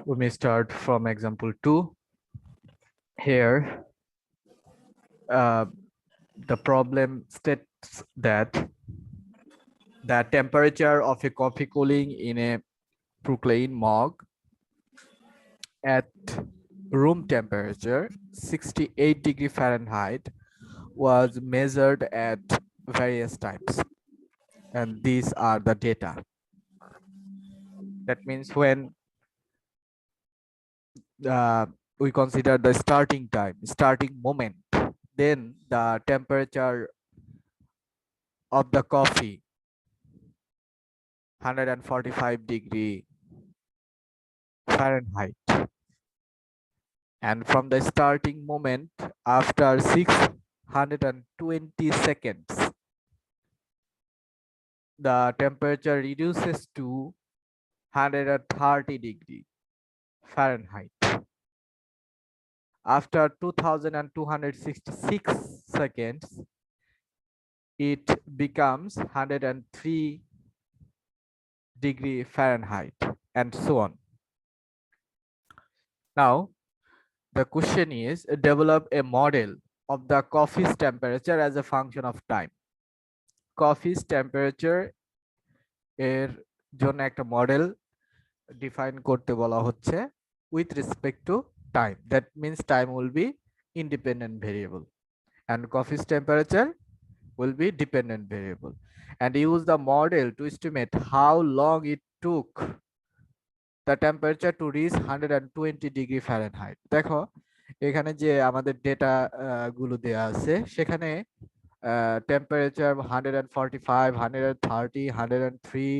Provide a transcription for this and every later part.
We may start from example 2. Here, the problem states that the temperature of a coffee cooling in a Brooklyn mug at room temperature 68 degree Fahrenheit was measured at various times, and these are the data. That means when we consider the starting moment, then the temperature of the coffee 145 degree Fahrenheit, and from the starting moment after 620 seconds the temperature reduces to 130 degree Fahrenheit. After 2266 seconds, it becomes 103 degree Fahrenheit, and so on. Now, the question is, develop a model of the coffee's temperature as a function of time. Coffee's temperature এর জন্য একটা model define করতে বলা হচ্ছে with respect to time. That means time will be independent variable and coffee's temperature will be dependent variable, and use the model to estimate how long it took the temperature to reach 120 degree Fahrenheit. দেখো এখানে যে আমাদের data গুলো দেয়া আছে সেখানে temperature 145, 130, 103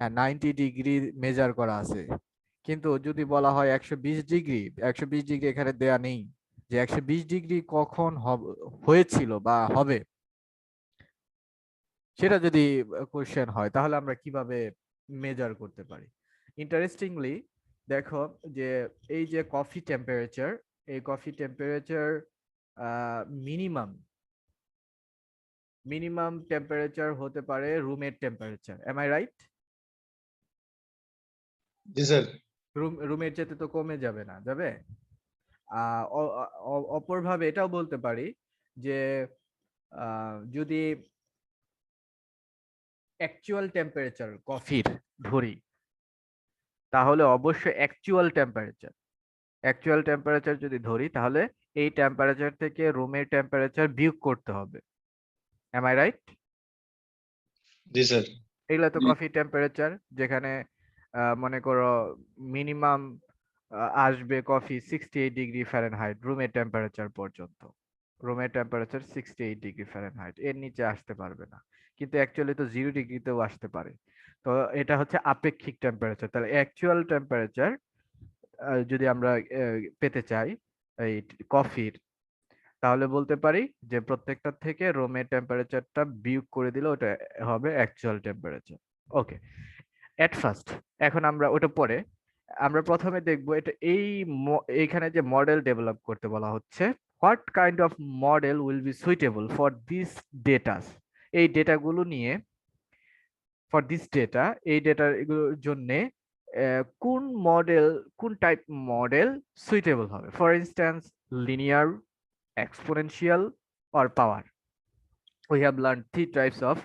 and 90 degree measure করা আছে, কিন্তু যদি বলা হয় 120 ডিগ্রি, 120 ডিগ্রি এখানে দেয়া নেই যে 120 ডিগ্রি কখন হয়েছিল বা হবে, সেটা যদি কোশ্চেন হয় তাহলে আমরা কিভাবে মেজার করতে পারি। ইন্টারেস্টিংলি দেখো যে এই যে কফি টেম্পারেচার, এই কফি টেম্পারেচার মিনিমাম টেম্পারেচার হতে পারে রুমের টেম্পারেচার। Am I right? জি স্যার। রুমের চেয়ে তো কমে যাবে না, যাবে? অপরভাবে এটাও বলতে পারি যে যদি অ্যাকচুয়াল টেম্পারেচার কফির ধরি তাহলে অবশ্যই অ্যাকচুয়াল টেম্পারেচার যদি ধরি তাহলে এই টেম্পারেচার থেকে রুমের টেম্পারেচার বিয়োগ করতে হবে। Am I right? জি স্যার। এগুলা তো কফি টেম্পারেচার, যেখানে মনে করো মিনিমাম আসবে কফি 68 ডিগ্রি ফারেনহাইট রুমের টেম্পারেচার পর্যন্ত। রুমের টেম্পারেচার 68 ডিগ্রি ফারেনহাইট, এর নিচে আসতে পারবে না, কিন্তু অ্যাকচুয়ালি তো 0 ডিগ্রিতেও আসতে পারে। তো এটা হচ্ছে আপেক্ষিক টেম্পারেচার। তাহলে অ্যাকচুয়াল টেম্পারেচার যদি আমরা পেতে চাই এই কফির, তাহলে বলতে পারি যে প্রত্যেকটা থেকে রুমের টেম্পারেচারটা বিয়োগ করে দিলে ওটা হবে actual temperature. Okay, at first এখন আমরা ওটা পরে আমরা প্রথমে দেখব এটা এইখানে যে মডেল ডেভেলপ করতে বলা হচ্ছে, what kind of model will be suitable for this datas. এই ডেটাগুলো নিয়ে ফর দিস ডেটা, এই ডেটাগুলোর জন্য কোন টাইপ মডেল সুইটেবল হবে। For instance linear, exponential or power. We have learned 3 types of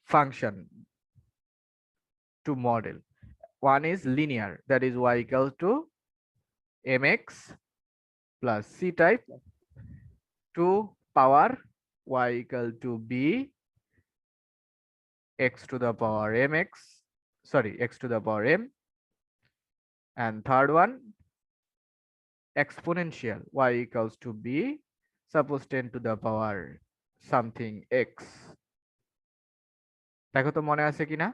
function to model. One is linear, that is y equals to mx plus c type. 2 power, y equal to b x to the power mx, sorry, x to the power m. And third one, exponential, y equals to b, suppose 10 to the power something x. দেখো তো মনে আছে কিনা,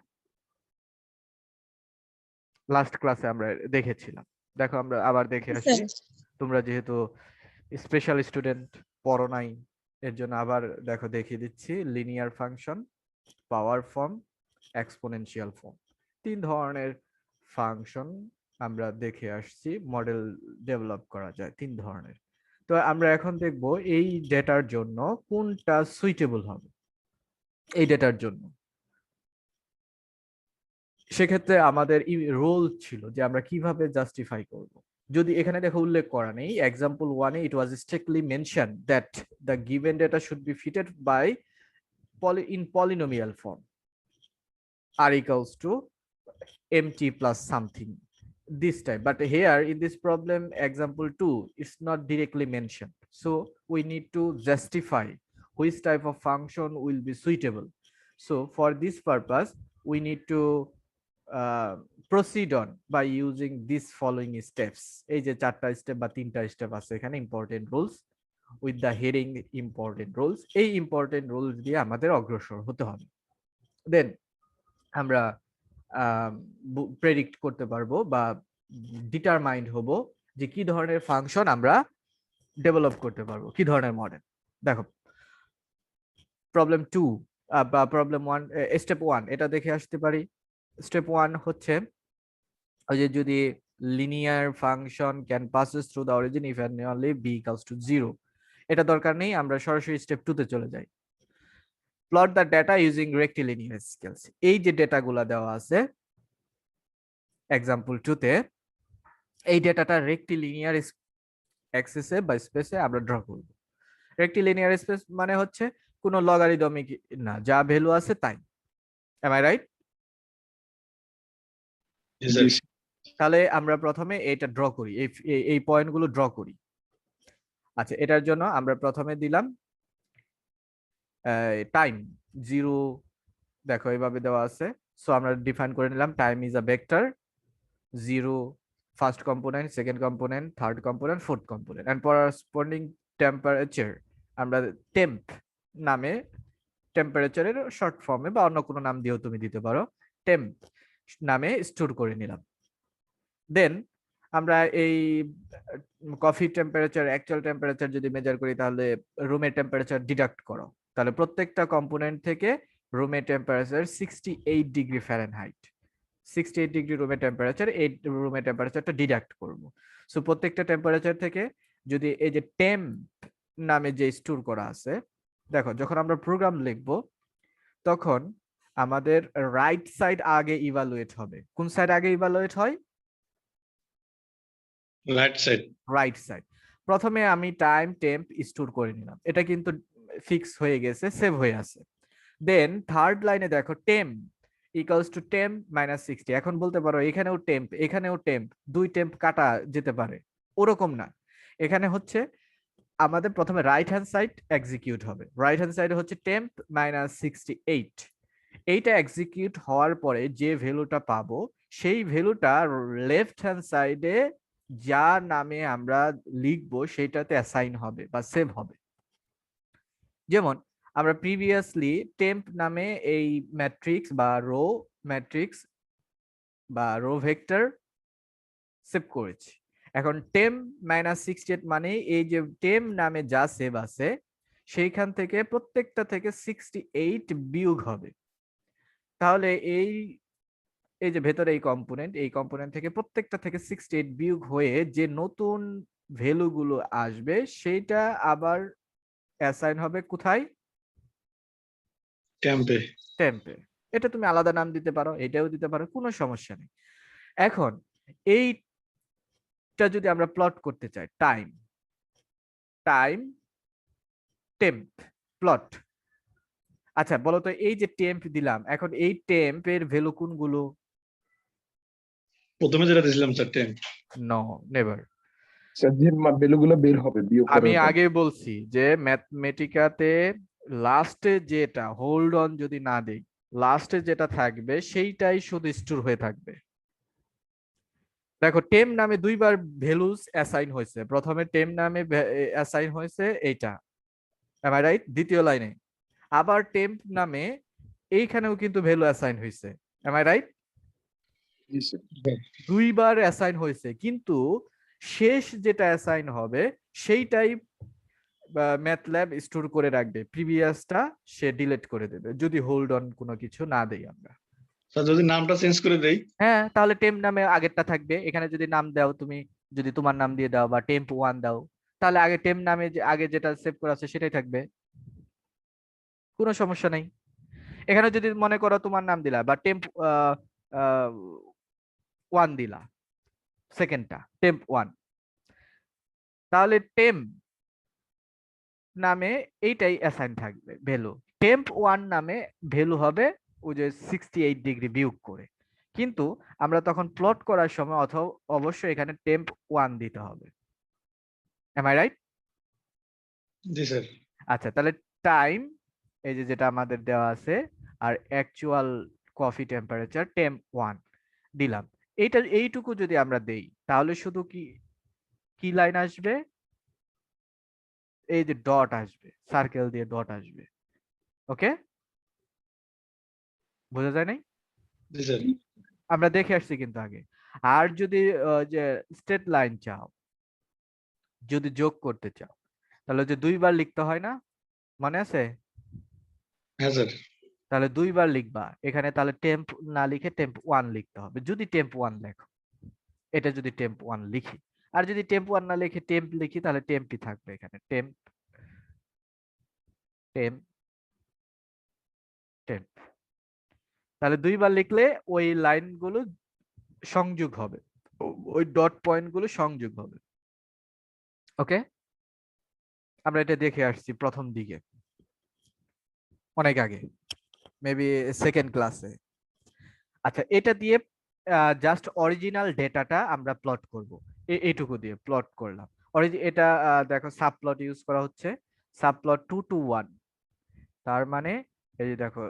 last ক্লাসে আমরা দেখেছিলাম। দেখো আমরা আবার দেখে আসি, তোমরা যেহেতু স্পেশাল স্টুডেন্ট পড়ো নাই এর জন্য আবার দেখো দেখিয়ে দিচ্ছি। লিনিয়ার ফাংশন, পাওয়ার ফর্ম, এক্সপোনেনশিয়াল ফর্ম, 3 ধরনের ফাংশন আমরা দেখে আসছি মডেল ডেভেলপ করা যায় 3 ধরনের। তো আমরা এখন দেখব এই ডেটার জন্য কোনটা সুইটেবল হবে। এই ডেটার জন্য সেক্ষেত্রে আমাদের রোল ছিল যে আমরা কিভাবে জাস্টিফাই করব। যদি এখানে দেখো উল্লেখ করা নেই, এক্সাম্পল 1 এ it was strictly mention that the given data should be fitted by in polynomial form r equals to mt plus something this time. But here in this problem example 2 it's not directly mentioned, so we need to justify which type of function will be suitable. So for this purpose we need to proceed on by using these following steps. এই যে চারটা step বা তিনটা step আছে এখানে important rules with the heading important rules. এই important rules দিয়ে আমাদের অগ্রসর হতে হবে। দেন আমরা প্রেডিক্ট করতে পারবো বা ডিটারমাইন্ড হব যে কি ধরনের ফাংশন আমরা ডেভেলপ করতে পারবো, কি ধরনের মডেল। দেখো প্রবলেম 2 বা প্রবলেম 1 স্টেপ 1 এটা দেখে আসতে পারি। স্টেপ 1 হচ্ছে ওই যে যদি linear function can passes through the origin if and only B equals to 0, এটা দরকার নেই, আমরা সরাসরি স্টেপ 2 তে চলে যাই। Plot the data using rectilinear scales. এই যে ডেটাগুলো দেওয়া আছে এক্সাম্পল 2 তে, এই ডেটাটা রেক্টিলিনিয়ার অ্যাক্সিসে বা স্পেসে আমরা ড্র করব। রেক্টিলিনিয়ার স্পেস মানে হচ্ছে কোনো লগারিদমিক না, যা ভ্যালু আছে তাই। Am I right? Yes, sir. তাহলে আমরা প্রথমে এটা ড্র করি, এই পয়েন্টগুলো ড্র করি। আচ্ছা, এটার জন্য আমরা প্রথমে দিলাম টাইম 0, দেখো এইভাবে দেওয়া আছে। সো আমরা ডিফাইন করে নিলাম time is a vector 0 first component, second component, third component, fourth component and corresponding temperature আমরা টেম্প নামে, টেম্পারেচারের শর্ট ফর্মে বা অন্য কোনো নাম দিয়েও তুমি দিতে পারো, টেম্প নামে স্টোর করে নিলাম। দেন আমরা এই কফি টেম্পারেচার অ্যাকচুয়াল টেম্পারেচার যদি মেজার করি তাহলে রুমের টেম্পারেচার ডিডাক্ট করো, তাহলে প্রত্যেকটা কম্পোনেন্ট থেকে রুমের টেম্পারেচার 68 ডিগ্রি ফারেনহাইট, 68 ডিগ্রি রুমের টেম্পারেচার, এই রুমের টেম্পারেচারটা ডিডাক্ট করব। সো প্রত্যেকটা টেম্পারেচার থেকে যদি এই যে টেম্প নামে যে স্টোর করা আছে, দেখো যখন আমরা প্রোগ্রাম লিখব তখন আমাদের রাইট সাইড আগে ইভালুয়েট হবে। কোন সাইড আগে ইভালুয়েট হয়? Right side. Right side. প্রথমে আমি টাইম টেম্প স্টোর করে নিলাম, এটা কিন্তু ফিক্স হয়ে গেছে, সেভ হয়ে আছে। দেন থার্ড লাইনে দেখো temp equals to temp minus 60। এখন বলতে পারো এখানেও টেম্প এখানেও টেম্প, দুই টেম্প কাটা যেতে পারে, ওরকম না। এখানে হচ্ছে আমাদের প্রথমে রাইট হ্যান্ড সাইড এক্সিকিউট হবে, রাইট হ্যান্ড সাইডে হচ্ছে টেম্প মাইনাস 68। এইটা এক্সিকিউট হওয়ার পরে যে ভ্যালুটা পাবো সেই ভ্যালুটা লেফট হ্যান্ড সাইডে যা নামে আমরা লিখবো সেটাতে অ্যাসাইন হবে বা সেভ হবে। যেমন আমরা প্রিভিয়াসলি টেম্প নামে এই ম্যাট্রিক্স বা রো ম্যাট্রিক্স বা রো ভেক্টর সেভ করেছি। এখন টেম্প মাইনাস 68 মানে এই যে টেম্প নামে যা সেভ আছে সেইখান থেকে প্রত্যেকটা থেকে 68 বিয়োগ হবে। তাহলে এই যে ভেতরে এই কম্পোনেন্ট থেকে প্রত্যেকটা থেকে 68 বিয়োগ হয়ে যে নতুন ভ্যালু গুলো আসবে সেটা আবার অ্যাসাইন হবে কোথায়? Tempe. টেম্পে। এটা তুমি আলাদা নাম দিতে পারো, এটাও দিতে পারো, কোনো সমস্যা নেই। এখন এইটা যদি আমরা প্লট করতে চাই, টাইম টেম্প প্লট। আচ্ছা বলো তো, এই যে টেম্প দিলাম, এখন এই টেম্পের ভ্যালু কোনগুলো? প্রথমে যেটা দিয়েছিলাম sir temp. No, never. Sir যে ভ্যালুগুলো বের হবে বিয়োগ আমি করার পর। আগে বলছি যে ম্যাথমেটিকাতে লাস্টে যেটা হোল্ড অন যদি না দেই, লাস্টে যেটা থাকবে সেইটাই শুধু স্টোর হয়ে থাকবে। দেখো টেম নামে দুইবার ভ্যালুস অ্যাসাইন হয়েছে, প্রথমে টেম নামে অ্যাসাইন হয়েছে এইটা, এম আই রাইট? দ্বিতীয় লাইনে আবার টেম্প নামে এইখানেও কিন্তু ভ্যালু অ্যাসাইন হয়েছে, এম আই রাইট? জি স্যার। দুইবার অ্যাসাইন হয়েছে, কিন্তু শেষ যেটা অ্যাসাইন হবে সেইটাই ম্যাথল্যাব স্টোর করে রাখবে, প্রিভিয়াসটা সে ডিলিট করে দেবে যদি হোল্ড অন কোনো কিছু না দেই আমরা। স্যার যদি নামটা চেঞ্জ করে দেই, হ্যাঁ, তাহলে টেম্প নামে আগেরটা থাকবে, এখানে যদি নাম দাও তুমি, যদি তোমার নাম দিয়ে দাও বা টেম্প 1 দাও, তাহলে আগে টেম্প নামে যে আগে যেটা সেভ করা আছে সেটাই থাকবে, কোনো সমস্যা নেই। এখানে যদি মনে করো তোমার নাম দিলা বা টেম্প 1 দিলা, সেকেন্ডটা টেম্প 1, তাহলে টেম্প নামে এইটাই অ্যাসাইন থাকবে ভ্যালু। টেম্প 1 নামে ভ্যালু হবে ওই যে 68 ডিগ্রি বিয়োগ করে। কিন্তু আমরা তখন প্লট করার সময় অথবা অবশ্যই এখানে টেম্প 1 দিতে হবে। Am I right? জি স্যার। আচ্ছা, তাহলে টাইম এই যে যেটা আমাদের দেওয়া আছে আর অ্যাকচুয়াল কফি টেম্পারেচার টেম্প 1 দিলাম। এইটুকু যদি আমরা দেই তাহলে শুধু কি কি লাইন আসবে? এই যে ডট আসবে, সার্কেল দিয়ে ডট আসবে। ওকে, বোঝা যায় নাই? জি স্যার। আমরা দেখে আসছি কিন্তু আগে। আর যদি যে স্ট্রেট লাইন চাও, যদি যোগ করতে চাও, তাহলে যে 2 বার লিখতে হয় না, মনে আছে? হ্যাঁ স্যার। তাহলে 2 বার লিখবা এখানে, তাহলে টেম্প না লিখে টেম্প 1 লিখতে হবে যদি টেম্প 1 লেখো। এটা যদি টেম্প 1 লিখি, আর যদি টেম্প 1 না লিখে টেম্প লিখি তাহলে টেম্পই থাকবে এখানে, টেম্প টেম্প টেম্প। তাহলে 2 বার লিখলে ওই লাইনগুলো সংযোগ হবে, ওই ডট পয়েন্টগুলো সংযোগ হবে। ওকে, আমরা এটা দেখে আসছি প্রথম দিকে, অনেক আগে, মেবি সেকেন্ড ক্লাসে। আচ্ছা, এটা দিয়ে জাস্ট অরিজিনাল ডেটাটা আমরা প্লট করব। এইটুকু দিয়ে প্লট করলাম। এটা দেখো সাবপ্লট ইউজ করা হচ্ছে, সাবপ্লট 2 to 1। তার মানে এই যে দেখো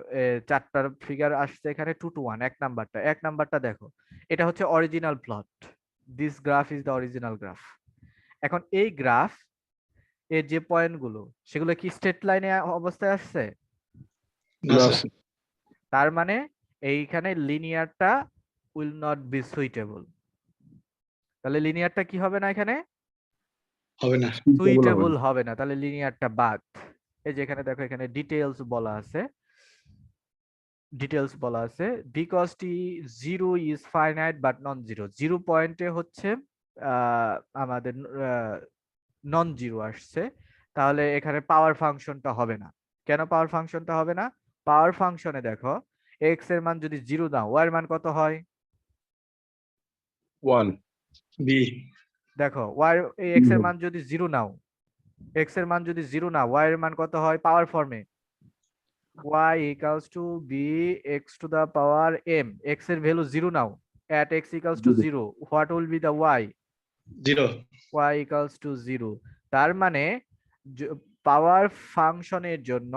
4টার ফিগার আসছে এখানে 2 to 1। এক নাম্বারটা দেখো, এটা হচ্ছে original plot. This graph is the original graph. এখন এই গ্রাফ এর যে পয়েন্টগুলো সেগুলো কি স্ট্রেট লাইনে অবস্থায় আসছে? না না স্যার। স্যার। তার মানে এইখানে লিনিয়ারটা উইল নট বি সুইটেবল। তাহলে লিনিয়ারটা কি হবে না, এখানে হবে না। সুইটেবল হবে না, তাহলে লিনিয়ারটা বাদ। এই যে এখানে দেখো, এখানে ডিটেইলস বলা আছে, because T zero is finite but non zero. Zero পয়েন্টে হচ্ছে আমাদের নন জিরো আসছে, তাহলে এখানে পাওয়ার ফাংশনটা হবে না। কেন পাওয়ার ফাংশনটা হবে না? পাওয়ার ফাংশনে দেখো, এক্স এর মান যদি জিরো দাও, ওয়াই এর মান কত হয়? 1 বি। দেখো ওয়াই এক্স এর মান যদি জিরো নাও, এক্স এর মান যদি জিরো না, ওয়াই এর মান কত হয় পাওয়ার ফর্মে? y equals to b x to the power m. x এর value 0 now, at x equals to 0, what will be the y? 0। y equals to 0। তার মানে পাওয়ার ফাংশনের জন্য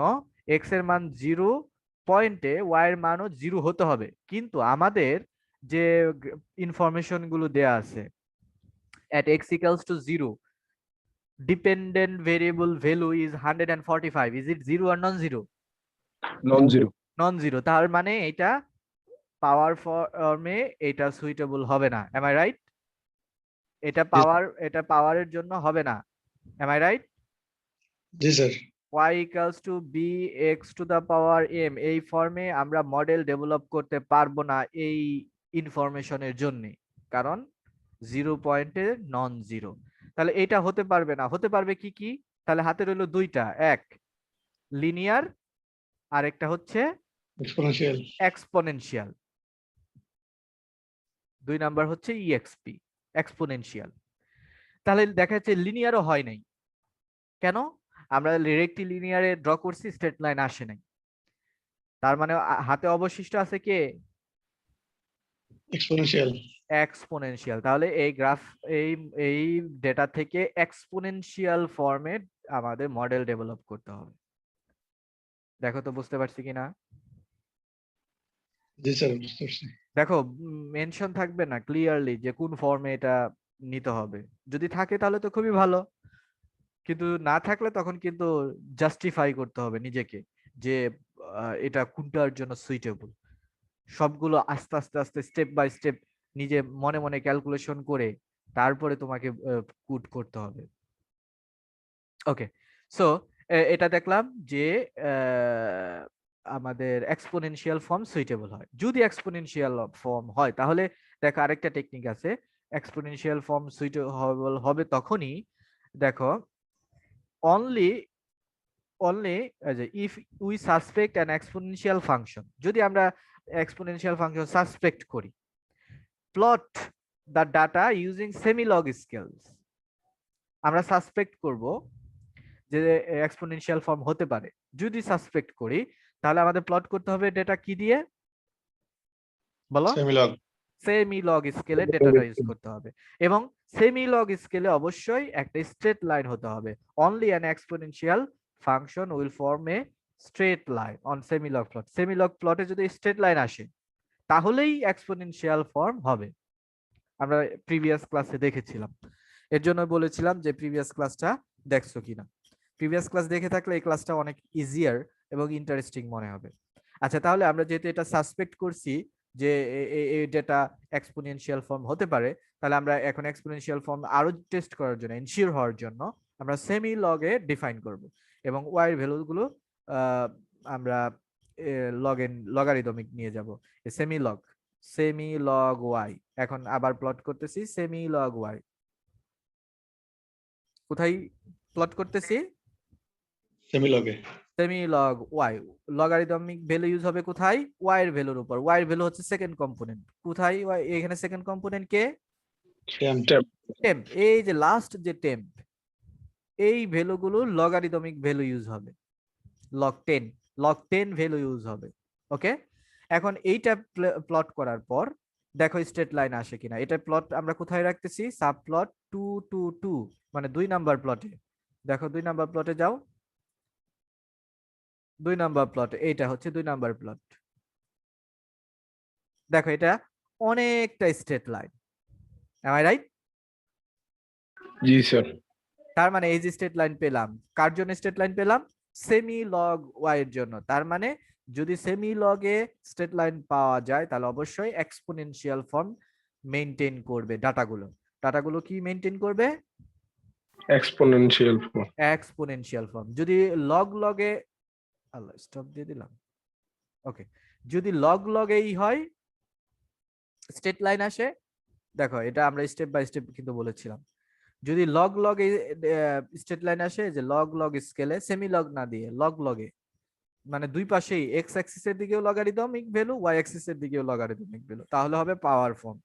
x এর মান 0 পয়েন্টে y এর মানও 0 হতে হবে। কিন্তু আমাদের যে ইনফরমেশন গুলো দেয়া আছে, at x equals to 0, dependent variable value is 145. Is it 0 or non-zero? Non zero. Non zero. তার মানে এটা পাওয়ার ফর্মে এটা সুইটেবল হবে না। Am I right? এটা পাওয়ারের জন্য হবে না। Am I right? জি sir. y equals to bx to the power m, এই ফর্মে আমরা মডেল ডেভেলপ করতে পারবো না এই ইনফরমেশনের জন্য, কারণ 0 পয়েন্টে নন জিরো। তাহলে এটা হতে পারবে না। হতে পারবে কি কি? তাহলে হাতে রইলো দুইটা, এক লিনিয়ার আর একটা হচ্ছে এক্সপোনেনশিয়াল। এক্সপোনেনশিয়াল। 2 নাম্বার হচ্ছে ইএক্সপি, এক্সপোনেনশিয়াল। তাহলে দেখা যাচ্ছে লিনিয়ারও হয় নাই। কেন? আমরা রেক্টিলিনিয়ারে ড্র করছি, স্ট্রেট লাইন আসে নাই। তার মানে হাতে অবশিষ্ট আছে কে? এক্সপোনেনশিয়াল। এক্সপোনেনশিয়াল। তাহলে এই গ্রাফ এই এই ডেটা থেকে এক্সপোনেনশিয়াল ফর্মে আমাদের মডেল ডেভেলপ করতে হবে। দেখো তো বুঝতে পারছি কিনা? জি স্যার, বুঝতে পারছি। দেখো মেনশন থাকবে না ক্লিয়ারলি যে কোন ফর্মে এটা নিতে হবে? যদি থাকে তাহলে তো খুবই ভালো, কিন্তু না থাকলে তখন কিন্তু জাস্টিফাই করতে হবে নিজেকে যে এটা কোনটার জন্য সুইটেবল। সবগুলো আস্তে আস্তে আস্তে স্টেপ বাই স্টেপ নিজে মনে মনে ক্যালকুলেশন করে তারপরে তোমাকে কোড করতে হবে। ওকে, সো এটা দেখলাম যে আমাদের এক্সপোনেনশিয়াল ফর্ম সুইটেবল হয়। যদি এক্সপোনেনশিয়াল ফর্ম হয় তাহলে দেখো আরেকটা টেকনিক আছে। এক্সপোনেনশিয়াল ফর্ম সুইটেবল হবে তখনই, দেখো only if we suspect an exponential function। যদি আমরা এক্সপোনেনশিয়াল ফাংশন সাসপেক্ট করি, plot the data using semilog scales, আমরা সাসপেক্ট করব যে এক্সপোনেনশিয়াল ফর্ম হতে পারে। যদি সাসপেক্ট করি তাহলে আমাদের প্লট করতে হবে ডেটা কি দিয়ে, বলো? Semilog. সেমিলগ স্কেলে ডেটাটা ইউজ করতে হবে, এবং সেমিলগ স্কেলে অবশ্যই একটা স্ট্রেট লাইন হতে হবে। Only an exponential function will form a straight line on semilog plot. Semilog প্লটে যদি স্ট্রেট লাইন আসে তাহলেই এক্সপোনেনশিয়াল ফর্ম হবে। আমরা প্রিভিয়াস ক্লাসে দেখেছিলাম, এর জন্য বলেছিলাম যে প্রিভিয়াস ক্লাসটা দেখছো কিনা। প্রিভিয়াস ক্লাস দেখে থাকলে এই ক্লাসটা অনেক ইজিয়ার এবং ইন্টারেস্টিং মনে হবে। আচ্ছা, তাহলে আমরা যেহেতু এটা সাসপেক্ট করছি যে এই ডেটা এক্সপোনেনশিয়াল ফর্ম হতে পারে, তাহলে আমরা এখন এক্সপোনেনশিয়াল ফর্ম আরো টেস্ট করার জন্য, এনশিওর হওয়ার জন্য আমরা সেমি লগে ডিফাইন করব, এবং ওয়াই এর ভ্যালুগুলো আমরা লগারিদমিক নিয়ে যাব। সেমি লগ ওয়াই, এখন আবার প্লট করতেছি সেমি লগ ওয়াই। কোথায় প্লট করতেছি? Semilog. Semi log Y. Logarithmic value use হবে কোথায়? ওয়াই এর ভ্যালুর উপর। ওয়াই এর ভ্যালু হচ্ছে সেকেন্ড কম্পোনেন্ট। কোথায় এখানে সেকেন্ড কম্পোনেন্ট কে? Temp. টেম্প। এই যে লাস্ট যে টেম্প, এই ভ্যালুগুলো লগারিদমিক ভ্যালু ইউজ হবে। লগ 10 ভ্যালু ইউজ হবে। ওকে, এখন এইটা প্লট করার পর দেখো স্ট্রেট লাইন আসে কিনা। এটা প্লট আমরা কোথায় রাখতেছি? সাব প্লট 2 2 2, মানে 2 নাম্বার প্লটে। দেখো 2 নাম্বার প্লটে যাও, 2 নাম্বার প্লট, এইটা হচ্ছে 2 নাম্বার প্লট। দেখো এটা অনেকটা straight line, am I right? জি স্যার। তার মানে এই যে স্ট্রেট লাইন পেলাম, কার জন্য স্ট্রেট লাইন পেলাম? সেমি লগ ওয়াই এর জন্য। তার মানে যদি সেমি লগে স্ট্রেট লাইন পাওয়া যায় তাহলে অবশ্যই এক্সপোনেনশিয়াল ফর্ম মেইনটেইন করবে। ডাটাগুলো কি মেইনটেইন করবে? Exponential form. Exponential form. যদি লগে আল্লাহ স্টপ দিয়ে দিলাম। ওকে, যদি লগেই হয় স্ট্রেট লাইন আসে, দেখো এটা আমরা স্টেপ বাই স্টেপ কিন্তু বলেছিলাম। যদি লগে স্ট্রেট লাইন আসে, যে লগ স্কেলে সেমি লগ না দিয়ে লগে, মানে দুই পাশেই এক্স অ্যাক্সিস এর দিকেও লগারিদমিক ভ্যালু, ওয়াই অ্যাক্সিস এর দিকেও লগারিদমিক ভ্যালু, তাহলে হবে পাওয়ার ফর্ম।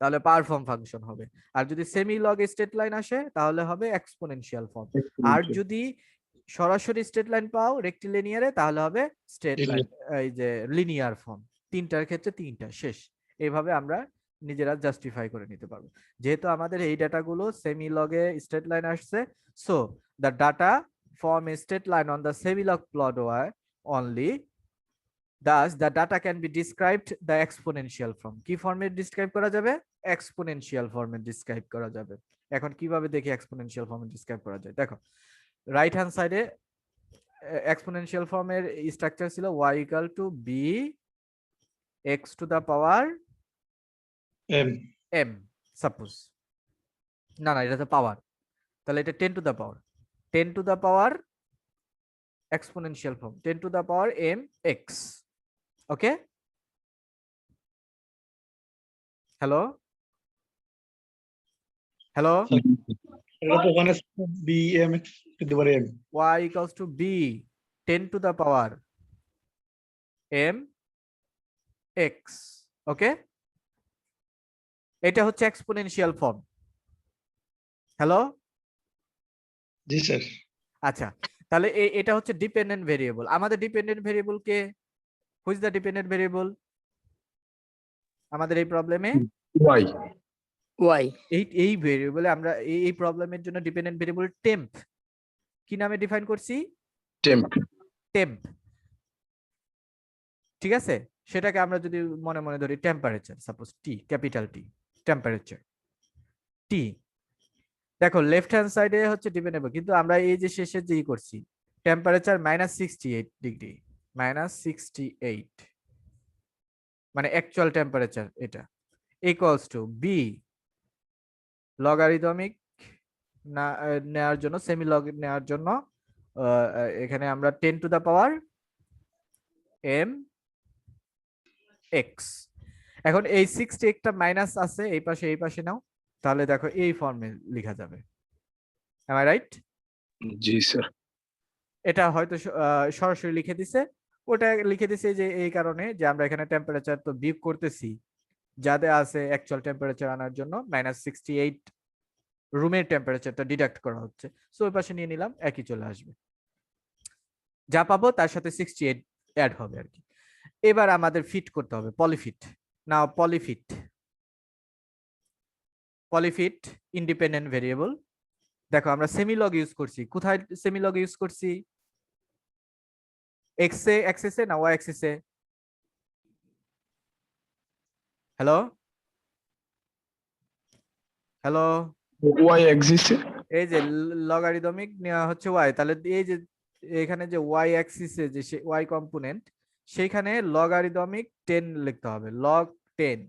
তাহলে পাওয়ার ফর্ম ফাংশন হবে। আর যদি সেমি লগ স্ট্রেট লাইন আসে তাহলে হবে এক্সপোনেনশিয়াল ফর্ম। আর যদি সরাসরি স্ট্রেট লাইন পাও রেক্টিলিনিয়ারে তাহলে হবে স্ট্রেট লাইন, এই যে লিনিয়ার ফর্ম। তিনটার ক্ষেত্রে তিনটা শেষ। এইভাবে আমরা নিজেরা জাস্টিফাই করে নিতে পারবো। যেহেতু আমাদের এই ডাটাগুলো সেমি লগে স্ট্রেট লাইন আসছে, so the data form a straight line on the semi log plot Y only, thus the data can be described the exponential form। কি ফর্মে ডিসক্রাইব করা যাবে? এক্সপোনেনশিয়াল ফর্মে ডিসক্রাইব করা যাবে। এখন কিভাবে দেখি এক্সপোনেনশিয়াল ফর্মে ডিসক্রাইব করা যায়? দেখো রাইট হ্যান্ড সাইডে এক্সপোনেনশিয়াল ফর্মের স্ট্রাকচার ছিল y equal to b x to the power M. m, suppose. না এটা তো পাওয়ার, তাহলে এটা 10 to the power, 10 to the power exponential form 10 to the power m x। Okay, hello hello, এটা তো ওখানে BMX to the M. y equals to b 10 to the power m x। Okay, এটা হচ্ছে exponential form. Hello, জি sir. আচ্ছা, তাহলে এটা হচ্ছে ডিপেন্ডেন্ট ভেরিয়েবল। আমাদের ডিপেন্ডেন্ট ভেরিয়েবল কে? হুইজ দ্য ডিপেন্ডেন্ট ভেরিয়েবল আমাদের এই প্রবলেমে? ওয়াই। এই ভেরিয়েবলে আমরা এই প্রবলেমের জন্য ডিপেন্ডেন্ট ভেরিয়েবল টেম্প কি নামে ডিফাইন করছি? টেম্প। ঠিক আছে, সেটাকে আমরা যদি মনে মনে ধরি টেম্পারেচার, সাপোজ টি, ক্যাপিটাল টি, টেম্পারেচার টি। দেখো লেফট হ্যান্ড সাইডে হচ্ছে ডিপেন্ডেবল, কিন্তু আমরা এই যে শেষে যেই করছি টেম্পারেচার -68 ডিগ্রি, -68 মানে অ্যাকচুয়াল টেম্পারেচার, এটা ইকুয়ালস টু বি লগারিদমিক না নেওয়ার জন্য, সেমি লগ নেওয়ার জন্য এখানে আমরা 10 to the power m x। এখন এই 60 একটা মাইনাস আছে এই পাশে নাও, তাহলে দেখো এই ফর্মে লেখা যাবে। Am I right? জি স্যার। এটা হয়তো সরাসরি লিখে দিছে, ওটা লিখে দিছি যে এই কারণে যে আমরা এখানে টেম্পারেচার তো বিপ করতেছি, যাতে আছে অ্যাকচুয়াল টেম্পারেচার আনার জন্য -68 রুমের টেম্পারেচারটা ডিডাক্ট করা হচ্ছে। সো ওই পাশে নিয়ে নিলাম, একই চলে আসবে, যা পাবো তার সাথে 68 অ্যাড হবে আর কি। এবার আমাদের ফিট করতে হবে পলিফিট। নাও পলিফিট ইন্ডিপেন্ডেন্ট ভেরিয়েবল। দেখো আমরা সেমিলগ ইউজ করছি, কোথায় সেমিলগ ইউজ করছি? এক্স অ্যাক্সিসে না ওয়াই অ্যাক্সিসে? হ্যালো হ্যালো, Y axis এ এই যে লগারিদমিক নেওয়া হচ্ছে ওয়াই, তাহলে এই যে এখানে যে ওয়াই অ্যাক্সিসে যে ওয়াই কম্পোনেন্ট, সেইখানে লগারিদমিক 10 লিখতে হবে, লগ 10।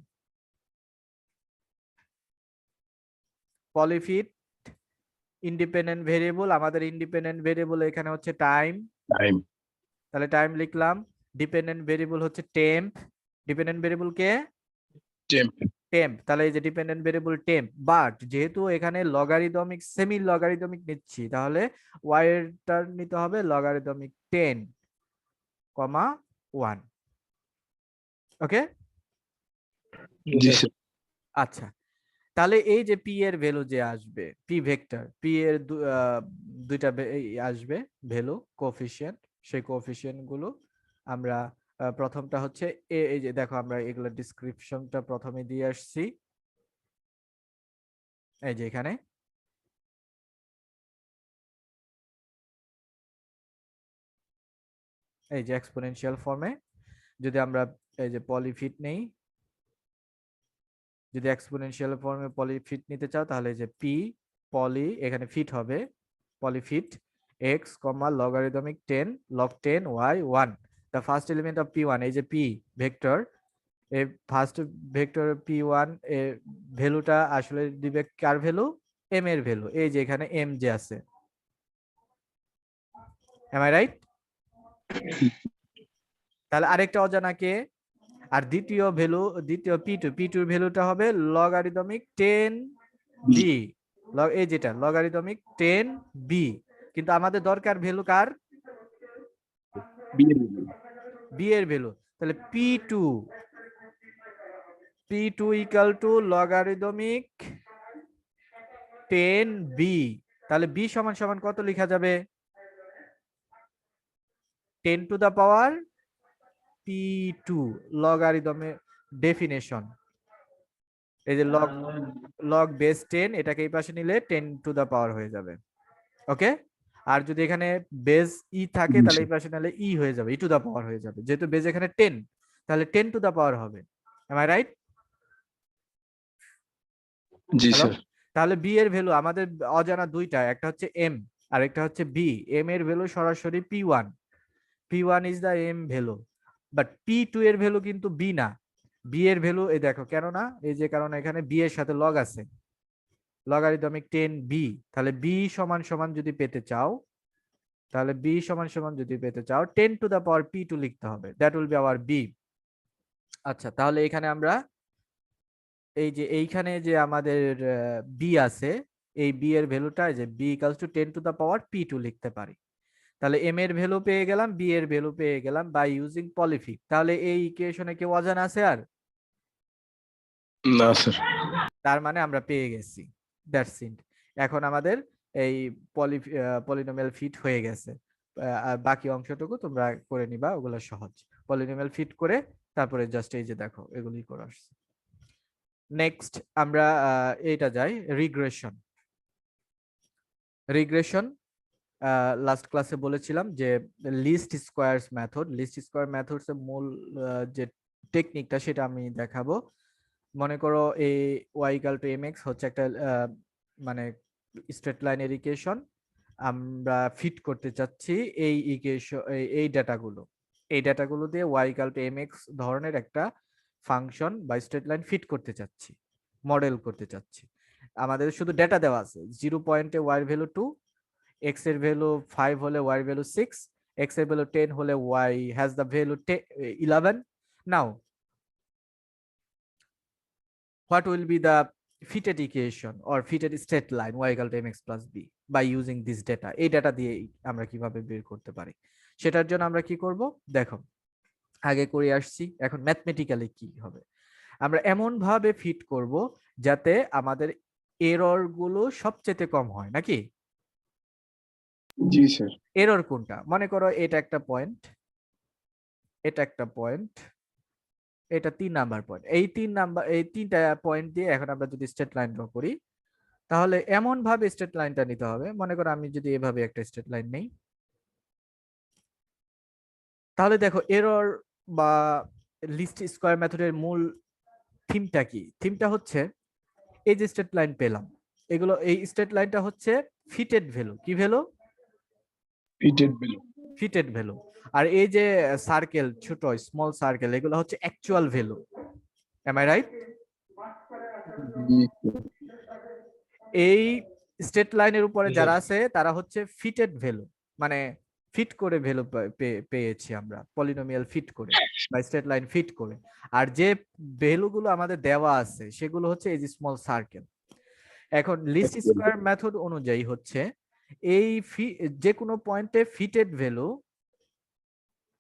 পলিফিট ইন্ডিপেন্ডেন্ট ভেরিয়েবল, আমাদের ইন্ডিপেন্ডেন্ট ভেরিয়েবল এখানে হচ্ছে টাইম, টাইম তাহলে টাইম লিখলাম। ডিপেন্ডেন্ট ভেরিয়েবল হচ্ছে টেম্প, ডিপেন্ডেন্ট ভেরিয়েবল কে? টেম্প টেম্প, তাহলে এই যে ডিপেন্ডেন্ট ভেরিয়েবল টেম্প, বাট যেহেতু এখানে লগারিদমিক সেমি লগারিদমিক নিচ্ছি, তাহলে ওয়াই এরটা নিতে হবে লগারিদমিক 10, 1। ওকে, জি স্যার আচ্ছা, তাহলে এই যে পি এর ভ্যালু যে আসবে, পি ভেক্টর, পি এর দুইটা আসবে ভ্যালু কোএফিসিয়েন্ট, সেই কোএফিসিয়েন্ট গুলো আমরা প্রথমটা হচ্ছে এই যে দেখো আমরা এগুলো ডেসক্রিপশনটা প্রথমে দিয়ে আসছি, এই যে এখানে এই যে এক্সপোনেনশিয়াল ফর্মে যদি আমরা এই যে পলিফিট নেই, যদি এক্সপোনেনশিয়াল ফর্মে পলিফিট নিতে চাও তাহলে যে পি পলি এখানে ফিট হবে পলিফিট x, logarithmic 10 log 10 y 1, the first element of p1, এই যে p ভেক্টর, এই ফার্স্ট ভেক্টর p1 এর ভ্যালুটা আসলে দিবে কার ভ্যালু? m এর ভ্যালু, এই যে এখানে m যে আছে, am I right? তাহলে আরেকটা অজানা কে? আর দ্বিতীয় ভ্যালু, দ্বিতীয় p2 এর ভ্যালুটা হবে লগারিদমিক 10 b, এই যেটা লগারিদমিক 10 b, কিন্তু আমাদের দরকার ভ্যালু কার? b এর ভ্যালু, তাহলে p2 equal to logarithmic 10 b, তাহলে b সমান সমান কত লেখা যাবে? 10 to the power p2 লগারিদমের definition, এই যে লগ বেস 10, এটাকে এই পাশে নিলে 10 টু দা পাওয়ার হয়ে যাবে। ওকে, আর যদি এখানে বেস ই থাকে তাহলে এই পাশে নিলে ই হয়ে যাবে, ই টু দা পাওয়ার হয়ে যাবে, যেহেতু বেস এখানে 10 তাহলে 10 টু দা পাওয়ার হবে। Am I right? জি স্যার তাহলে বি এর ভ্যালু আমাদের অজানা দুইটা, একটা হচ্ছে এম আর একটা হচ্ছে বি। এম এর ভ্যালু সরাসরি p1 is the M value, but p2 এর ভ্যালু কিন্তু বি না, বি এর ভ্যালু এই দেখো কেন না, এই যে কারণ এখানে বি এর সাথে লগ আছে, লগারিদমিক 10 বি, তাহলে বি সমান সমান যদি পেতে চাও, তাহলে বি সমান সমান যদি পেতে চাও 10 টু দা পাওয়ার p2 লিখতে হবে, that will be our B. আচ্ছা, তাহলে এখানে আমরা এই যে এইখানে যে আমাদের বি আছে, এই বি এর ভ্যালুটা যে B equals to 10 to the power p2 লিখতে পারি, তাহলে এম এর ভ্যালু পেয়ে গেলাম, বি এর ভ্যালু পেয়ে গেলাম বাই ইউজিং পলিফিট। তাহলে এই ইকুয়েশনে কেউ অজানা আছে আর? না স্যার তার মানে আমরা পেয়ে গেছি, দ্যাটস ইট। এখন আমাদের এই পলিনোমিয়াল ফিট হয়ে গেছে, আর বাকি অংশটুকু তোমরা করে নিবা, ওগুলো সহজ। পলিনোমিয়াল ফিট করে তারপরে জাস্ট এই যে দেখো এগুলি করে আসছে। নেক্সট আমরা এইটা যাই, রিগ্রেশন লাস্ট ক্লাসে বলেছিলাম যে least squares method, least square methods এর মূল যে টেকনিকটা সেটা আমি দেখাবো। মনে করো এই y ইকুয়াল টু mx হচ্ছে একটা মানে স্ট্রেট লাইনের ইকুয়েশন, আমরা ফিট করতে চাচ্ছি এই ইকুয়েশন, এই ডাটাগুলো দিয়ে y ইকুয়াল টু mx ধরনের একটা ফাংশন বা স্ট্রেট লাইন ফিট করতে চাচ্ছি, মডেল করতে চাচ্ছি। আমাদের শুধু ডেটা দেওয়া আছে, 0 পয়েন্টে y এর ভ্যালু 2, x এর ভ্যালু 5 হলে y এর ভ্যালু 6, x এর ভ্যালু 10 হলে y has the value 11. Now what will be the fitted equation or fitted straight line y equal to mx plus b by using this data? এই data দিয়ে আমরা কিভাবে বের করতে পারি সেটার জন্য আমরা কি করব দেখো, আগে করে আসছি, এখন ম্যাথমেটিক্যালি কি হবে, আমরা এমন ভাবে ফিট করব যাতে আমাদের এরর গুলো সবচেয়ে কম হয়, নাকি? জি স্যার। এরর কোনটা, মনে করো এটা একটা পয়েন্ট, এটা একটা পয়েন্ট, এটা 3 নাম্বার পয়েন্ট, এই তিনটা পয়েন্ট দিয়ে এখন আমরা যদি স্ট্রেট লাইন ড্র করি, তাহলে এমন ভাবে স্ট্রেট লাইনটা নিতে হবে, মনে করো আমি যদি এভাবে একটা স্ট্রেট লাইন নেই, তাহলে দেখো এরর বা লিস্ট স্কয়ার মেথডের মূল থিমটা কি? থিমটা হচ্ছে এই যে স্ট্রেট লাইন পেলাম, এগুলো এই স্ট্রেট লাইনটা হচ্ছে ফিটেড ভ্যালু, কি value? Fitted value. Fitted value. আর এই যে সার্কেল, ছোট স্মল সার্কেল, এগুলো হচ্ছে actual value. Am I right? এই স্ট্রেট লাইনের উপরে যারা আছে তারা হচ্ছে ফিটেড ভ্যালু, মানে ফিট করে ভ্যালু পেয়েছি আমরা, পলিনোমিয়াল ফিট করে বা স্ট্রেট লাইন ফিট করে। আর যে ভ্যালুগুলো আমাদের দেওয়া আছে সেগুলো হচ্ছে এই যে স্মল সার্কেল। এখন লিস্ট স্কয়ার মেথড অনুযায়ী হচ্ছে এই যে কোনো পয়েন্টে ফিটেড ভ্যালু